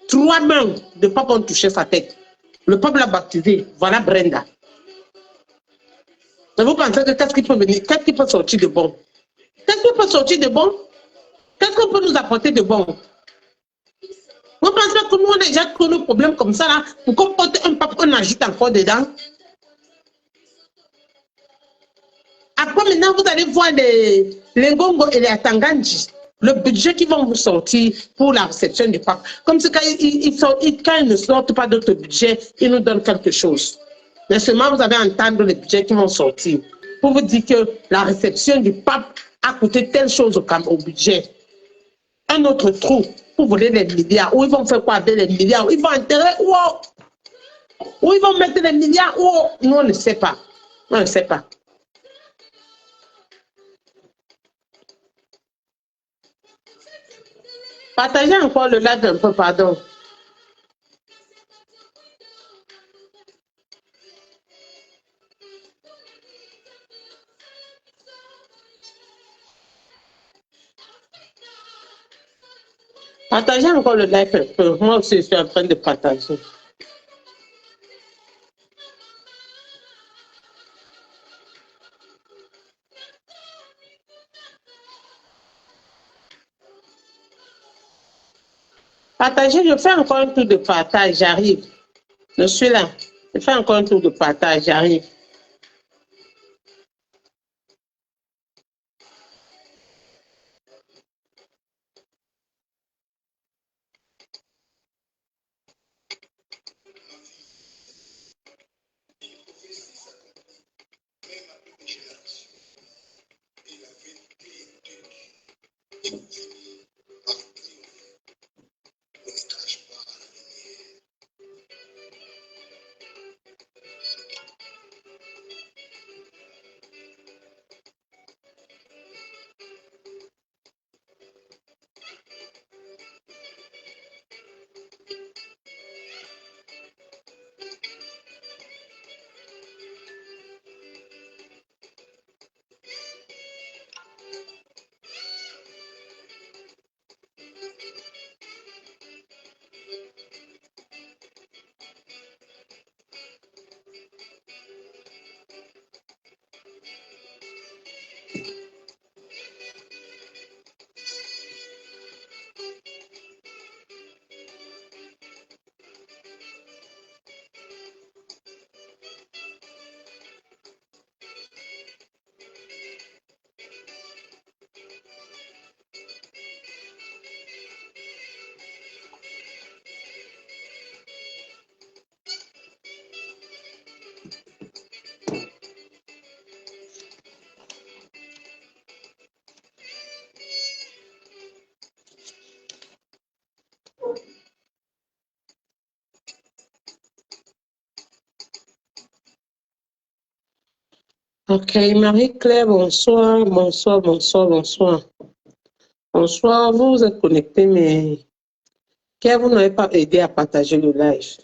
3 mains de pape ont touché sa tête. Le peuple l'a baptisé. Voilà Brenda. Et vous pensez que qu'est-ce qui peut venir? Qu'est-ce qui peut sortir de bon? Qu'est-ce qui peut sortir de bon? Qu'est-ce qu'on peut nous apporter de bon? Vous pensez que nous, on a déjà trop de problèmes comme ça là, pour qu'on porte un pape, on agite encore dedans? Après, maintenant, vous allez voir les Ngongo et les Atanganji, le budget qu'ils vont vous sortir pour la réception du pape. Comme c'est quand ils ne sortent pas d'autres budget, ils nous donnent quelque chose. Mais seulement, vous allez entendre les budgets qui vont sortir pour vous dire que la réception du pape a coûté telle chose au budget. Un autre trou pour voler les milliards. Où ils vont faire quoi avec les milliards? Ils vont enterrer où ils vont mettre les milliards? Nous, on ne sait pas. On ne sait pas. Partagez encore le live un peu, pardon. Partagez encore le live un peu. Moi aussi, je suis en train de partager. Partagez, je fais encore un tour de partage, j'arrive. Je suis là. Je fais encore un tour de partage, j'arrive. Ok, Marie-Claire, bonsoir, bonsoir, bonsoir, bonsoir. Bonsoir, vous vous êtes connecté, mais Claire, vous n'avez pas aidé à partager le live.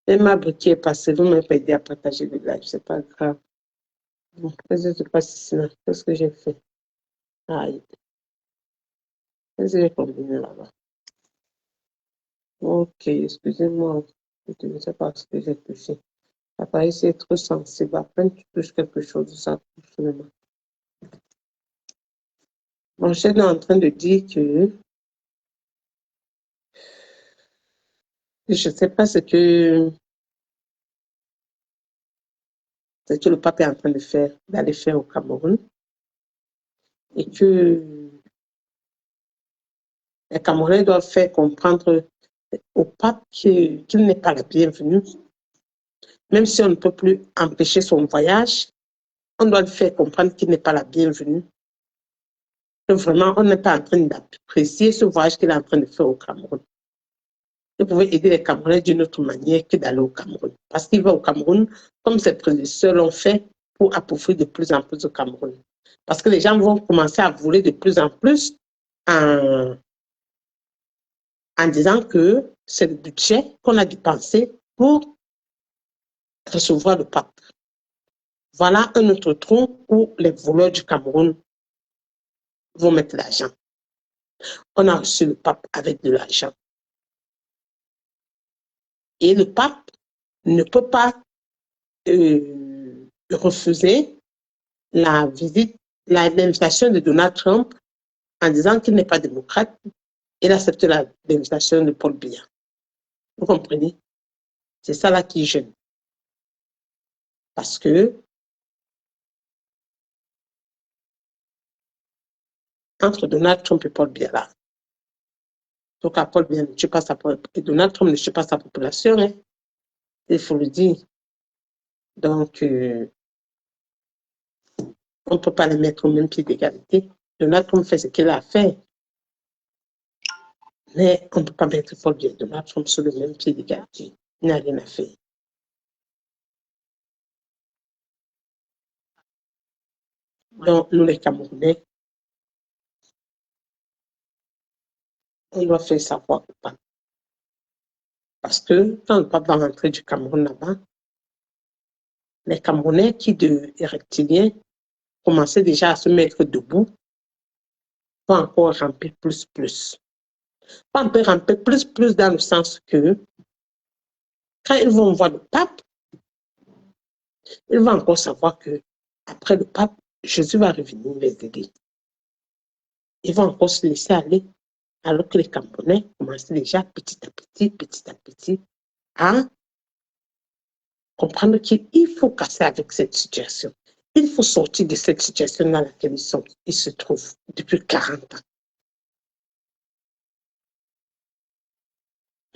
Même ma briquet est passée, vous n'avez pas aidé à partager le live, c'est pas grave. Bon, je ne sais pas si c'est là. Qu'est-ce que j'ai fait? Aïe. Qu'est-ce que j'ai combiné là-bas? Ok, excusez-moi. Je ne sais pas ce que j'ai touché. L'appareil, c'est trop sensible. À peine tu touches quelque chose, ça touche seulement. Bon, je suis en train de dire que je ne sais pas ce que le pape est en train de faire, d'aller faire au Cameroun. Et que les Camerounais doivent faire comprendre au pape qu'il n'est pas le bienvenu. Même si on ne peut plus empêcher son voyage, on doit lui faire comprendre qu'il n'est pas la bienvenue. Que vraiment, on n'est pas en train d'apprécier ce voyage qu'il est en train de faire au Cameroun. Vous pouvez aider les Camerounais d'une autre manière que d'aller au Cameroun. Parce qu'il va au Cameroun, comme ses prédécesseurs l'ont fait, pour appauvrir de plus en plus au Cameroun. Parce que les gens vont commencer à voler de plus en plus en disant que c'est le budget qu'on a dépensé pour recevoir le pape. Voilà un autre trou où les voleurs du Cameroun vont mettre l'argent. On a reçu le pape avec de l'argent. Et le pape ne peut pas refuser la visite, l'invitation de Donald Trump en disant qu'il n'est pas démocrate. Il accepte l'invitation de Paul Biya. Vous comprenez? C'est ça là qui gêne. Parce que entre Donald Trump et Paul Biya là, donc à Paul Biya ne tue pas sa population, et Donald Trump ne tue pas sa population, hein? Il faut le dire. Donc, on ne peut pas les mettre au même pied d'égalité. Donald Trump fait ce qu'il a fait. Mais on ne peut pas mettre Paul Biya et Donald Trump sur le même pied d'égalité. Il n'a rien à faire. Donc, nous les Camerounais, on doit faire savoir le pape. Parce que quand le pape va rentrer du Cameroun là-bas, les Camerounais qui de reptiliens commençaient déjà à se mettre debout, vont encore ramper plus. Pas un peu ramper plus dans le sens que quand ils vont voir le pape, ils vont encore savoir que après le pape, Jésus va revenir les aider. Ils vont encore se laisser aller, alors que les Camerounais commençaient déjà petit à petit à comprendre qu'il faut casser avec cette situation. Il faut sortir de cette situation dans laquelle ils se trouvent depuis 40 ans.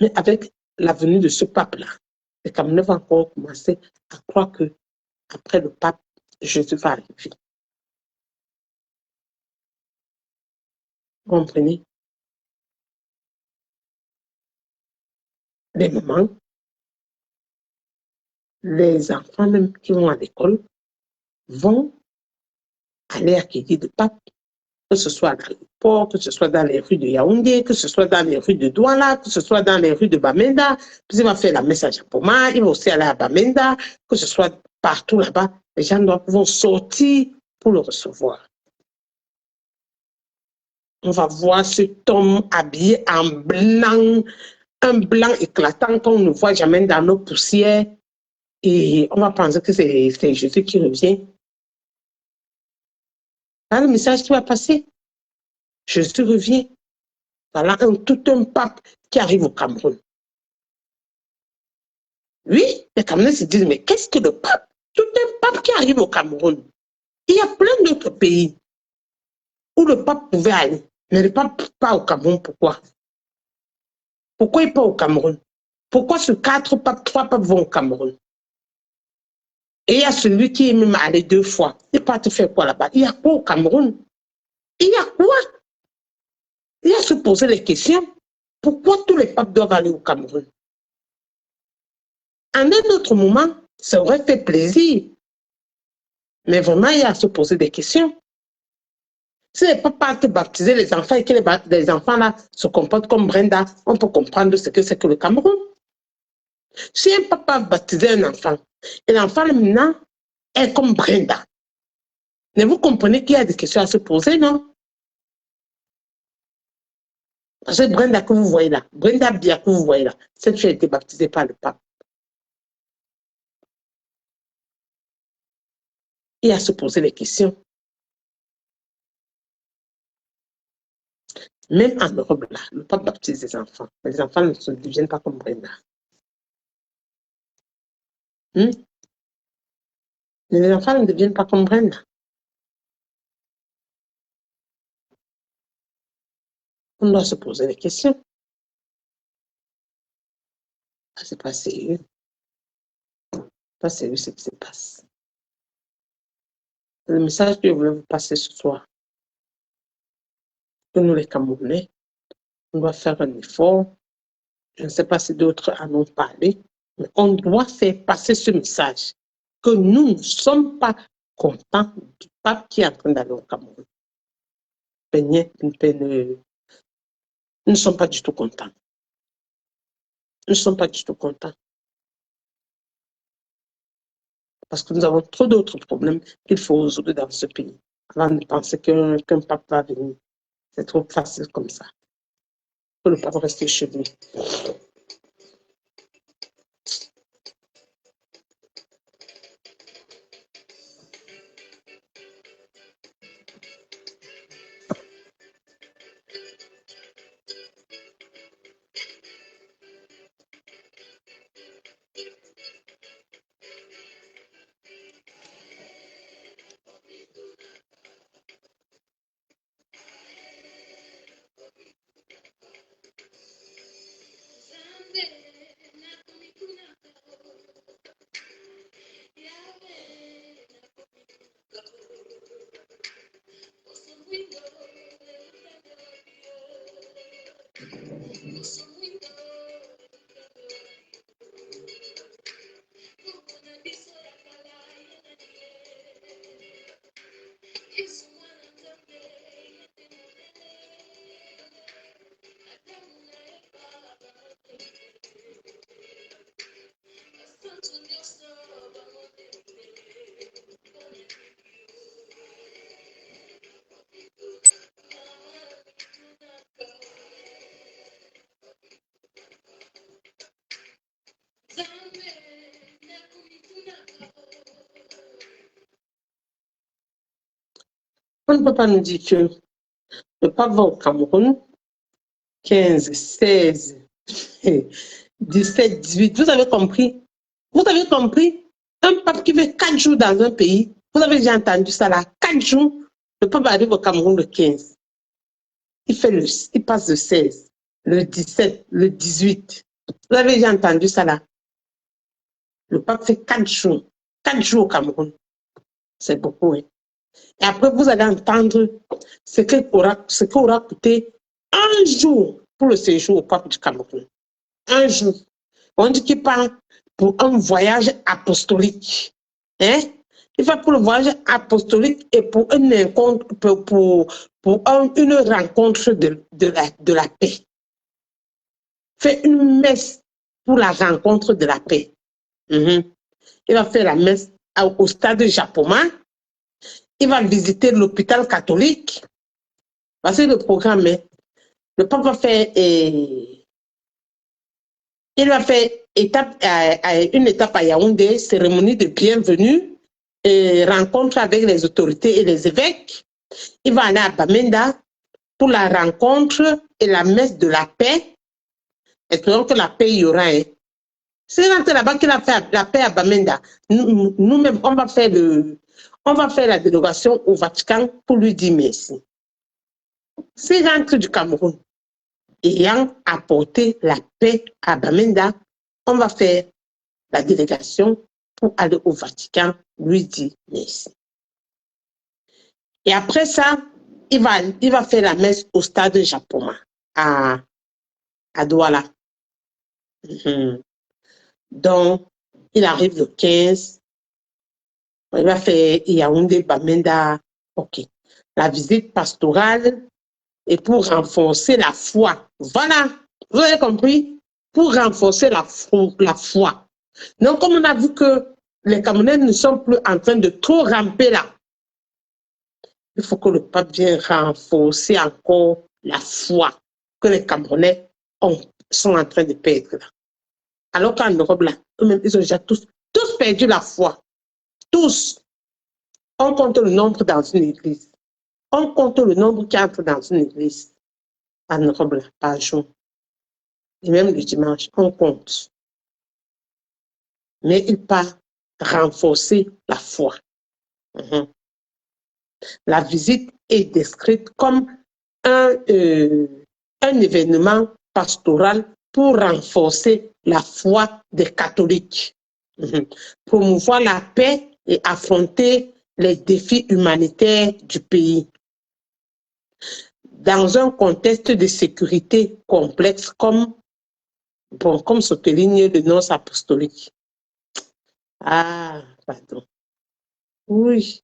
Mais avec la venue de ce pape-là, les Camerounais vont encore commencer à croire que après le pape, Jésus va arriver. Vous comprenez? Les mamans, les enfants même qui vont à l'école vont aller accueillir le pape, que ce soit à l'aéroport, que ce soit dans les rues de Yaoundé, que ce soit dans les rues de Douala, que ce soit dans les rues de Bamenda. Puis il va faire la messe à Japoma, il va aussi aller à Bamenda, que ce soit partout là-bas. Les gens vont sortir pour le recevoir. On va voir cet homme habillé en blanc, un blanc éclatant qu'on ne voit jamais dans nos poussières. Et on va penser que c'est Jésus qui revient. Là, le message qui va passer, Jésus revient. Voilà tout un pape qui arrive au Cameroun. Oui, les Camerounais se disent, mais qu'est-ce que le pape? Tout un pape qui arrive au Cameroun. Il y a plein d'autres pays où le pape pouvait aller, mais le pape pas au Cameroun. Pourquoi? Pourquoi il n'est pas au Cameroun? Pourquoi sur 4 papes, 3 papes vont au Cameroun? Et il y a celui qui est même allé 2 fois. Il part te faire quoi là-bas? Il y a quoi au Cameroun? Il y a quoi? Il y a se poser les questions. Pourquoi tous les papes doivent aller au Cameroun? En un autre moment, ça aurait fait plaisir Mais vraiment, il y a à se poser des questions. Si les papas te baptiser les enfants et que les enfants là se comportent comme Brenda, on peut comprendre ce que c'est que le Cameroun. Si un papa baptisait un enfant, et l'enfant maintenant est comme Brenda, mais vous comprenez qu'il y a des questions à se poser, non? Parce que Brenda que vous voyez là, Brenda Bia que vous voyez là, cette fille a été baptisée par le pape. Il y a à se poser des questions. Même en Europe, là, le pape baptise les enfants. Mais les enfants ne deviennent pas comme Brenda. Mais les enfants ne deviennent pas comme Brenda. On doit se poser des questions. C'est pas sérieux. Pas sérieux ce qui se passe. Le message que je voulais vous passer ce soir, que nous les Camerounais, on doit faire un effort. Je ne sais pas si d'autres en ont parlé, mais on doit faire passer ce message que nous ne sommes pas contents du pape qui est en train d'aller au Cameroun. Nous ne sommes pas du tout contents. Nous ne sommes pas du tout contents. Parce que nous avons trop d'autres problèmes qu'il faut résoudre dans ce pays avant de penser qu'un pape va venir. C'est trop facile comme ça. Que le pape reste chez lui. On ne peut pas nous dire que le pape va au Cameroun 15, 16, 17, 18. Vous avez compris? Vous avez compris? Un pape qui fait 4 jours dans un pays. Vous avez déjà entendu ça là? 4 jours. Le pape arrive au Cameroun le 15. Il passe le 16, le 17, le 18. Vous avez déjà entendu ça là? Le pape fait 4 jours. 4 jours au Cameroun. C'est beaucoup, hein? Et après, vous allez entendre ce qu'aura coûté un jour pour le séjour au pape du Cameroun. Un jour. On dit qu'il part pour un voyage apostolique. Hein? Il va pour le voyage apostolique et pour une rencontre, une rencontre de la paix. Fait une messe pour la rencontre de la paix. Il va faire la messe au stade Japoma. Il va visiter l'hôpital catholique. Parce que le programme, le pape va faire, une étape à Yaoundé, cérémonie de bienvenue, rencontre avec les autorités et les évêques. Il va aller à Bamenda pour la rencontre et la messe de la paix. Espérons que la paix y aura. C'est là-bas qu'il a fait la paix à Bamenda. Nous-mêmes, on va faire la délégation au Vatican pour lui dire merci. S'il rentre du Cameroun, ayant apporté la paix à Bamenda, on va faire la délégation pour aller au Vatican, lui dire merci. Et après ça, il va faire la messe au stade Japoma, à Douala. Donc, il arrive le 15. Il va faire Yaoundé, Bamenda. OK. La visite pastorale est pour renforcer la foi. Voilà. Vous avez compris? Pour renforcer la foi. Donc, comme on a vu que les Camerounais ne sont plus en train de trop ramper là, il faut que le pape vienne renforcer encore la foi que les Camerounais sont en train de perdre là. Alors qu'en Europe, là, eux-mêmes, ils ont déjà tous perdu la foi. Tous. On compte le nombre dans une église. On compte le nombre qui entre dans une église. En Europe, là, par jour. Et même le dimanche, on compte. Mais il part renforcer la foi. La visite est décrite comme un événement pastoral pour renforcer la foi des catholiques, promouvoir la paix et affronter les défis humanitaires du pays. Dans un contexte de sécurité complexe comme souligne le nonce apostolique. Ah, pardon. Oui.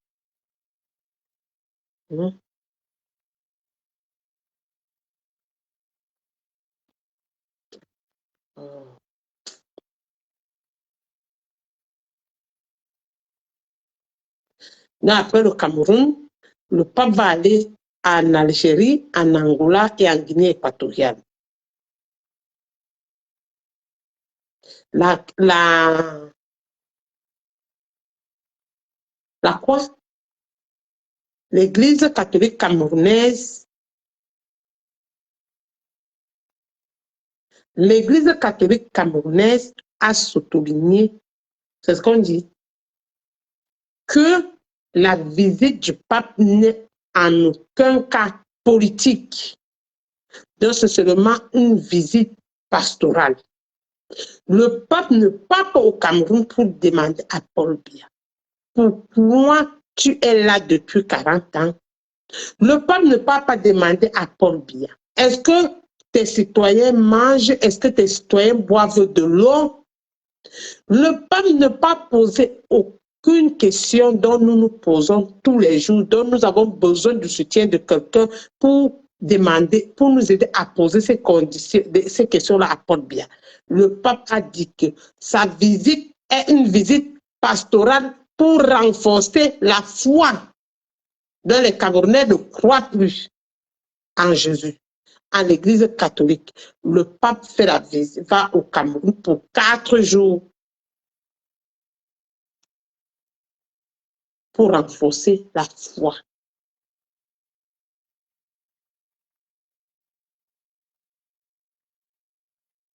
Non, après le Cameroun, le pape va aller en Algérie, en Angola et en Guinée équatoriale. La quoi? L'Église catholique camerounaise. L'Église catholique camerounaise a souligné, c'est ce qu'on dit, que la visite du pape n'est en aucun cas politique. Donc, c'est seulement une visite pastorale. Le pape ne part pas au Cameroun pour demander à Paul Biya. Pourquoi tu es là depuis 40 ans? Le pape ne part pas demander à Paul Biya. Est-ce que tes citoyens mangent? Est-ce que tes citoyens boivent de l'eau? Le pape ne pas poser aucune question dont nous nous posons tous les jours, dont nous avons besoin du soutien de quelqu'un pour demander, pour nous aider à poser ces questions-là à Paul Biya. Le pape a dit que sa visite est une visite pastorale pour renforcer la foi dont les Camerounais ne croient plus en Jésus. En l'église catholique, le pape fait la visite, va au Cameroun pour 4 jours pour renforcer la foi.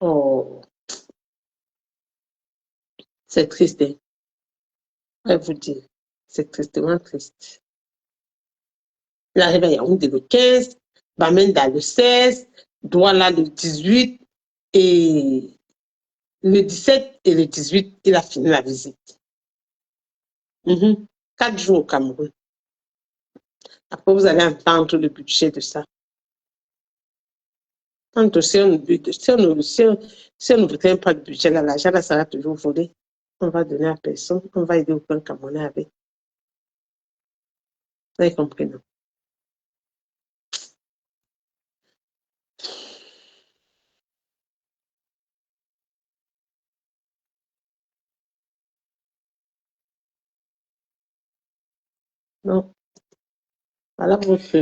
Oh, c'est triste. Je vais vous dire, c'est tristement triste. Il arrive à Yaoundé le 15, Bamenda le 16, Douala le 18 et le 17 et le 18, il a fini la visite. 4 jours au Cameroun. Après, vous allez entendre le budget de ça. Quand si on ne retient pas le budget, là, l'argent là sera toujours volé. On va donner à personne, on va aider aucun Camerounais avec. Vous avez compris, non? Non. Voilà votre...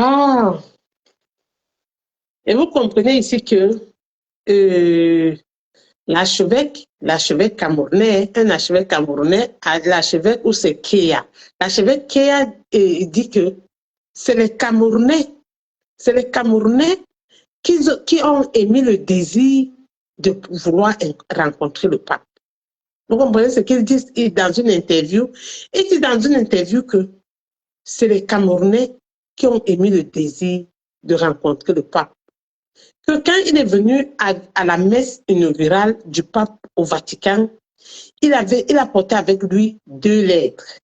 Ah, et vous comprenez ici que l'archevêque camerounais, un archevêque camerounais, l'archevêque où c'est Kéa. L'archevêque Kéa dit que c'est les Camerounais qui ont émis le désir de vouloir rencontrer le pape. Vous comprenez ce qu'ils disent dans une interview? Ils disent dans une interview que c'est les Camerounais qui ont émis le désir de rencontrer le pape. Que quand il est venu à la messe inaugurale du pape au Vatican, il a porté avec lui 2 lettres.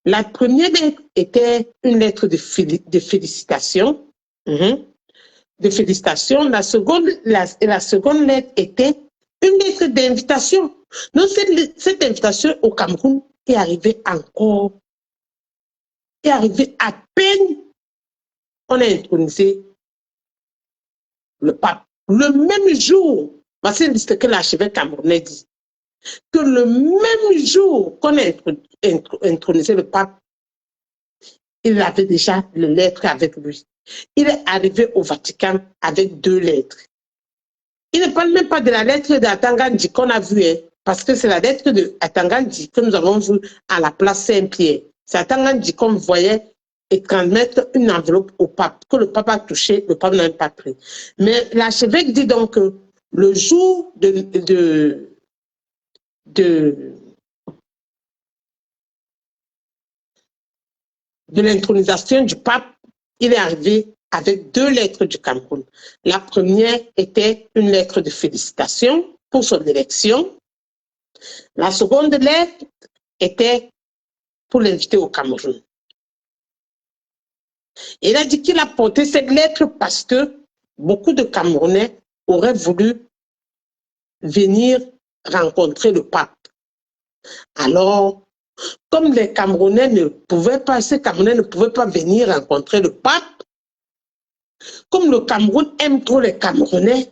La première lettre était une lettre de félicitations. De félicitations. La seconde lettre était une lettre d'invitation. Donc, cette invitation au Cameroun est arrivée à peine on a intronisé le pape. Le même jour, c'est ce que l'archevêque camerounais dit, que le même jour qu'on a intronisé le pape, il avait déjà les lettres avec lui. Il est arrivé au Vatican avec 2 lettres. Il ne parle même pas de la lettre d'Atangandi qu'on a vue, parce que c'est la lettre d'Atangandi que nous avons vue à la place Saint-Pierre. C'est Atangandi qu'on voyait et transmettre une enveloppe au pape, que le pape a touché, le pape n'a pas pris. Mais l'archevêque dit donc que le jour de l'intronisation du pape, il est arrivé avec 2 lettres du Cameroun. La première était une lettre de félicitations pour son élection. La seconde lettre était pour l'inviter au Cameroun. Il a dit qu'il a porté cette lettre parce que beaucoup de Camerounais auraient voulu venir rencontrer le pape. Alors, comme les Camerounais ne pouvaient pas, ces Camerounais ne pouvaient pas venir rencontrer le pape, comme le Cameroun aime trop les Camerounais,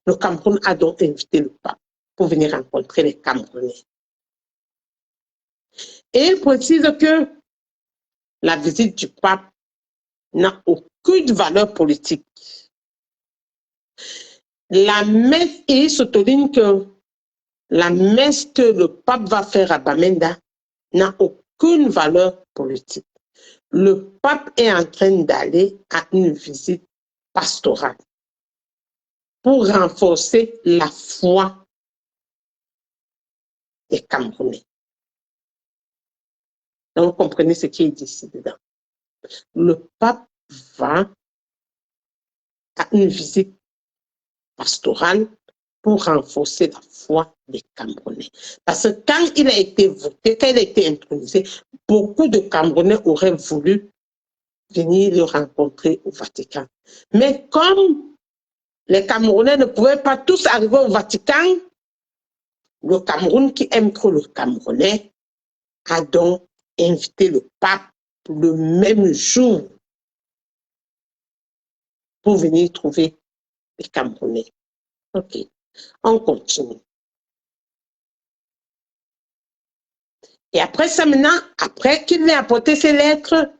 le Cameroun a donc invité le pape pour venir rencontrer les Camerounais. Et il précise que la visite du pape n'a aucune valeur politique. La messe, et il souligne que la messe que le pape va faire à Bamenda n'a aucune valeur politique. Le pape est en train d'aller à une visite pastorale pour renforcer la foi des Camerounais. Donc, vous comprenez ce qui est dit ici dedans. Le pape va à une visite pastorale pour renforcer la foi des Camerounais. Parce que quand il a été voté, quand il a été intronisé, beaucoup de Camerounais auraient voulu venir le rencontrer au Vatican. Mais comme les Camerounais ne pouvaient pas tous arriver au Vatican, le Cameroun, qui aime trop le Camerounais, a donc invité le pape le même jour pour venir trouver les Camerounais. OK, on continue. Et après ça, maintenant, après qu'il ait apporté ces lettres,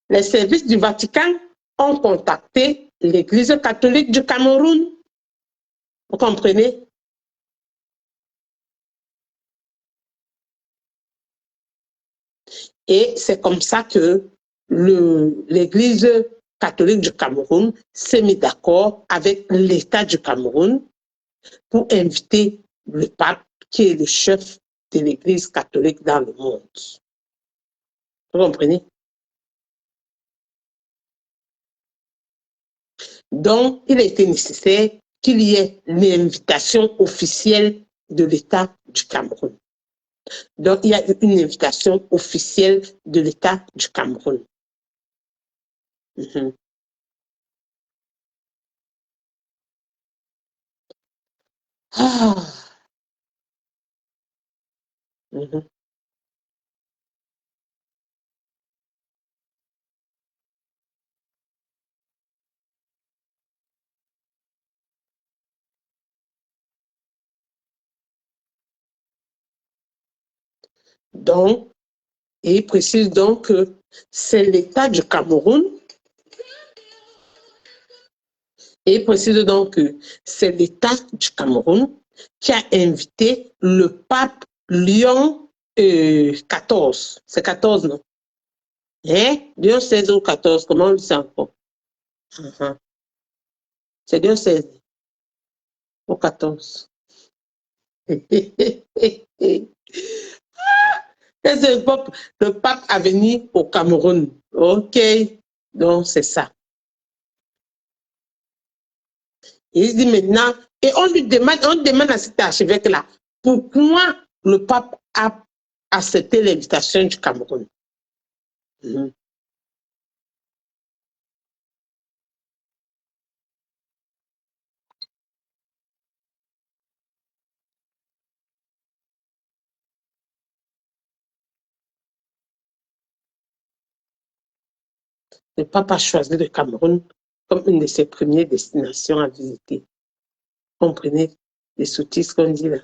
les services du Vatican ont contacté l'Église catholique du Cameroun. Vous comprenez? Et c'est comme ça que l'Église catholique du Cameroun s'est mis d'accord avec l'État du Cameroun pour inviter le pape, qui est le chef de l'Église catholique dans le monde. Vous comprenez? Donc, il a été nécessaire qu'il y ait l'invitation officielle de l'État du Cameroun. Donc, il y a une invitation officielle de l'État du Cameroun. Mhm. Ah. Mhm. Donc, et il précise donc que c'est l'État du Cameroun. Et il précise donc que c'est l'État du Cameroun qui a invité le pape Léon XIV. C'est 14, non? Hein? Léon 16 ou 14, comment on dit ça encore? Uh-huh. C'est Léon 16 ou 14. C'est le pape a venu au Cameroun. OK. Donc, c'est ça. Et il dit maintenant, et on demande à cet archevêque-là, pourquoi le pape a accepté l'invitation du Cameroun? Mm. Le pape a choisi le Cameroun comme une de ses premières destinations à visiter. Comprenez les sottises qu'on dit là.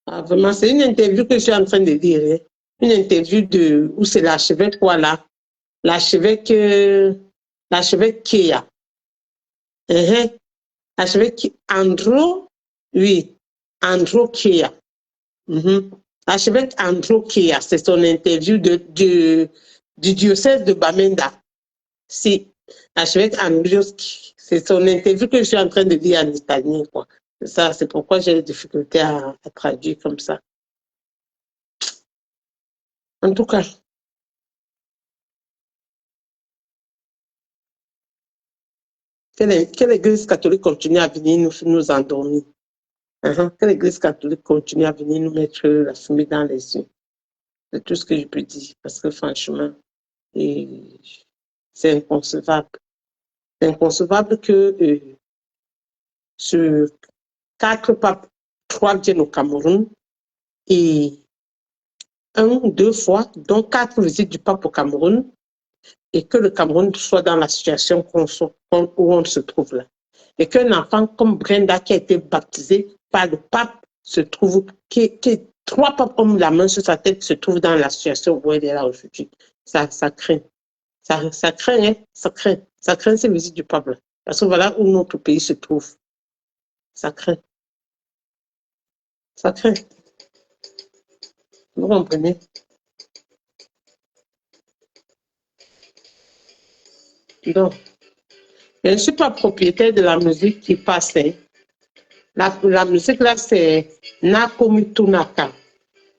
Ah, vraiment, c'est une interview que je suis en train de dire. Hein. Une interview de, où c'est l'archevêque, voilà. L'archevêque Kéa. Uh-huh. L'archevêque Andro, oui, Andro Kéa. Mm-hmm. L'archevêque Andro Kéa, c'est son interview du diocèse de Bamenda. Si, l'archevêque Andro, c'est son interview que je suis en train de dire en italien, quoi. Ça, c'est pourquoi j'ai des difficultés à traduire comme ça. En tout cas, que l'Église catholique continue à venir nous endormir. Que l'Église catholique continue à venir nous mettre la fumée dans les yeux. C'est tout ce que je peux dire. Parce que franchement, c'est inconcevable. C'est inconcevable que sur 4 papes, 3 viennent au Cameroun et 1 ou 2 fois, donc 4 visites du pape au Cameroun et que le Cameroun soit dans la situation où on se trouve là. Et qu'un enfant comme Brenda qui a été baptisé par le pape se trouve, qui 3 papes ont la main sur sa tête, se trouve dans la situation où elle est là aujourd'hui. Ça craint. Ça craint, hein? Ça craint. Ça craint ces visites du pape là. Parce que voilà où notre pays se trouve. Ça craint. Ça craint. Vous comprenez? Donc, je ne suis pas propriétaire de la musique qui passe. Hein. La musique là, c'est Nakomitunaka.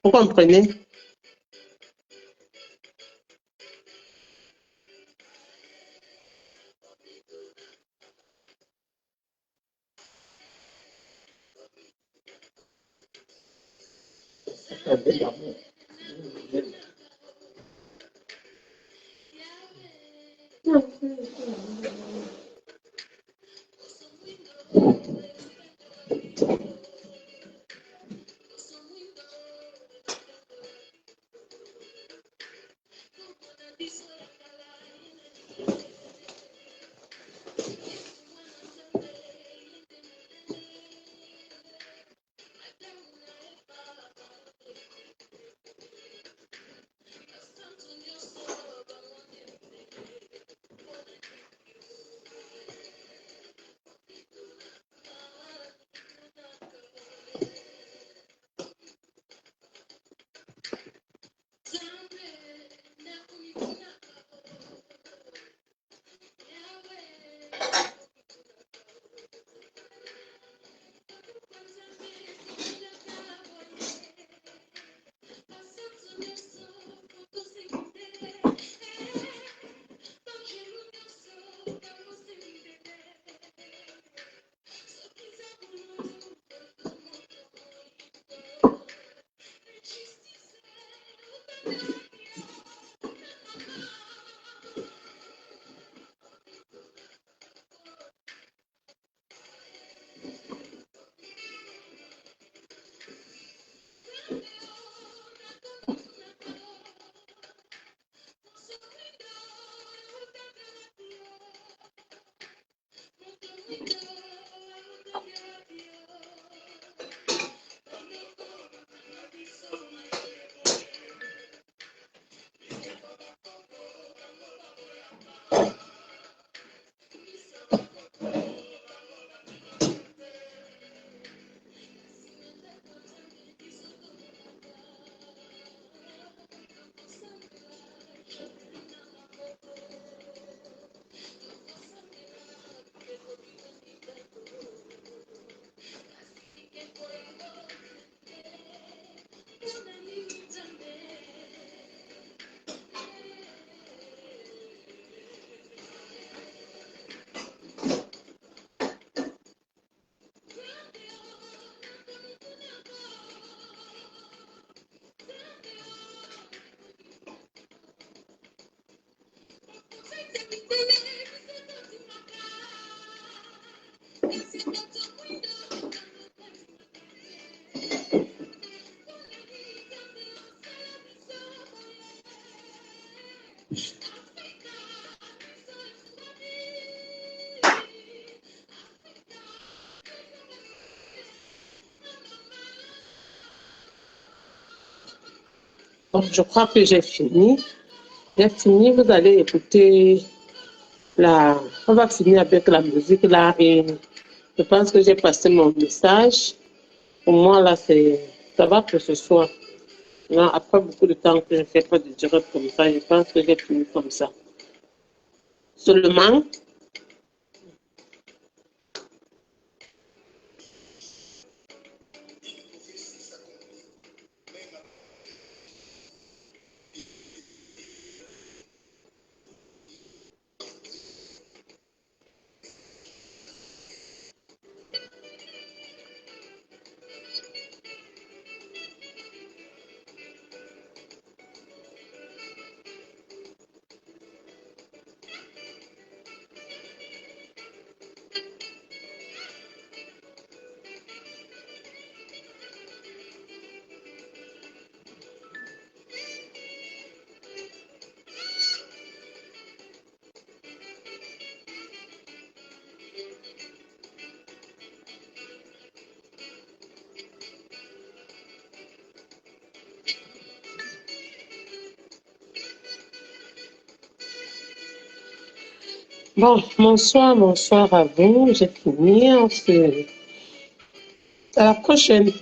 Vous comprenez? Donc, je crois que j'ai fini. J'ai fini, vous allez écouter la... On va finir avec la musique là et je pense que j'ai passé mon message. Pour moi, là, ça va pour ce soir. Non, après beaucoup de temps que je ne fais pas de direct comme ça, je pense que j'ai fini comme ça. Seulement, bon, bonsoir à vous. J'ai fini. À la prochaine.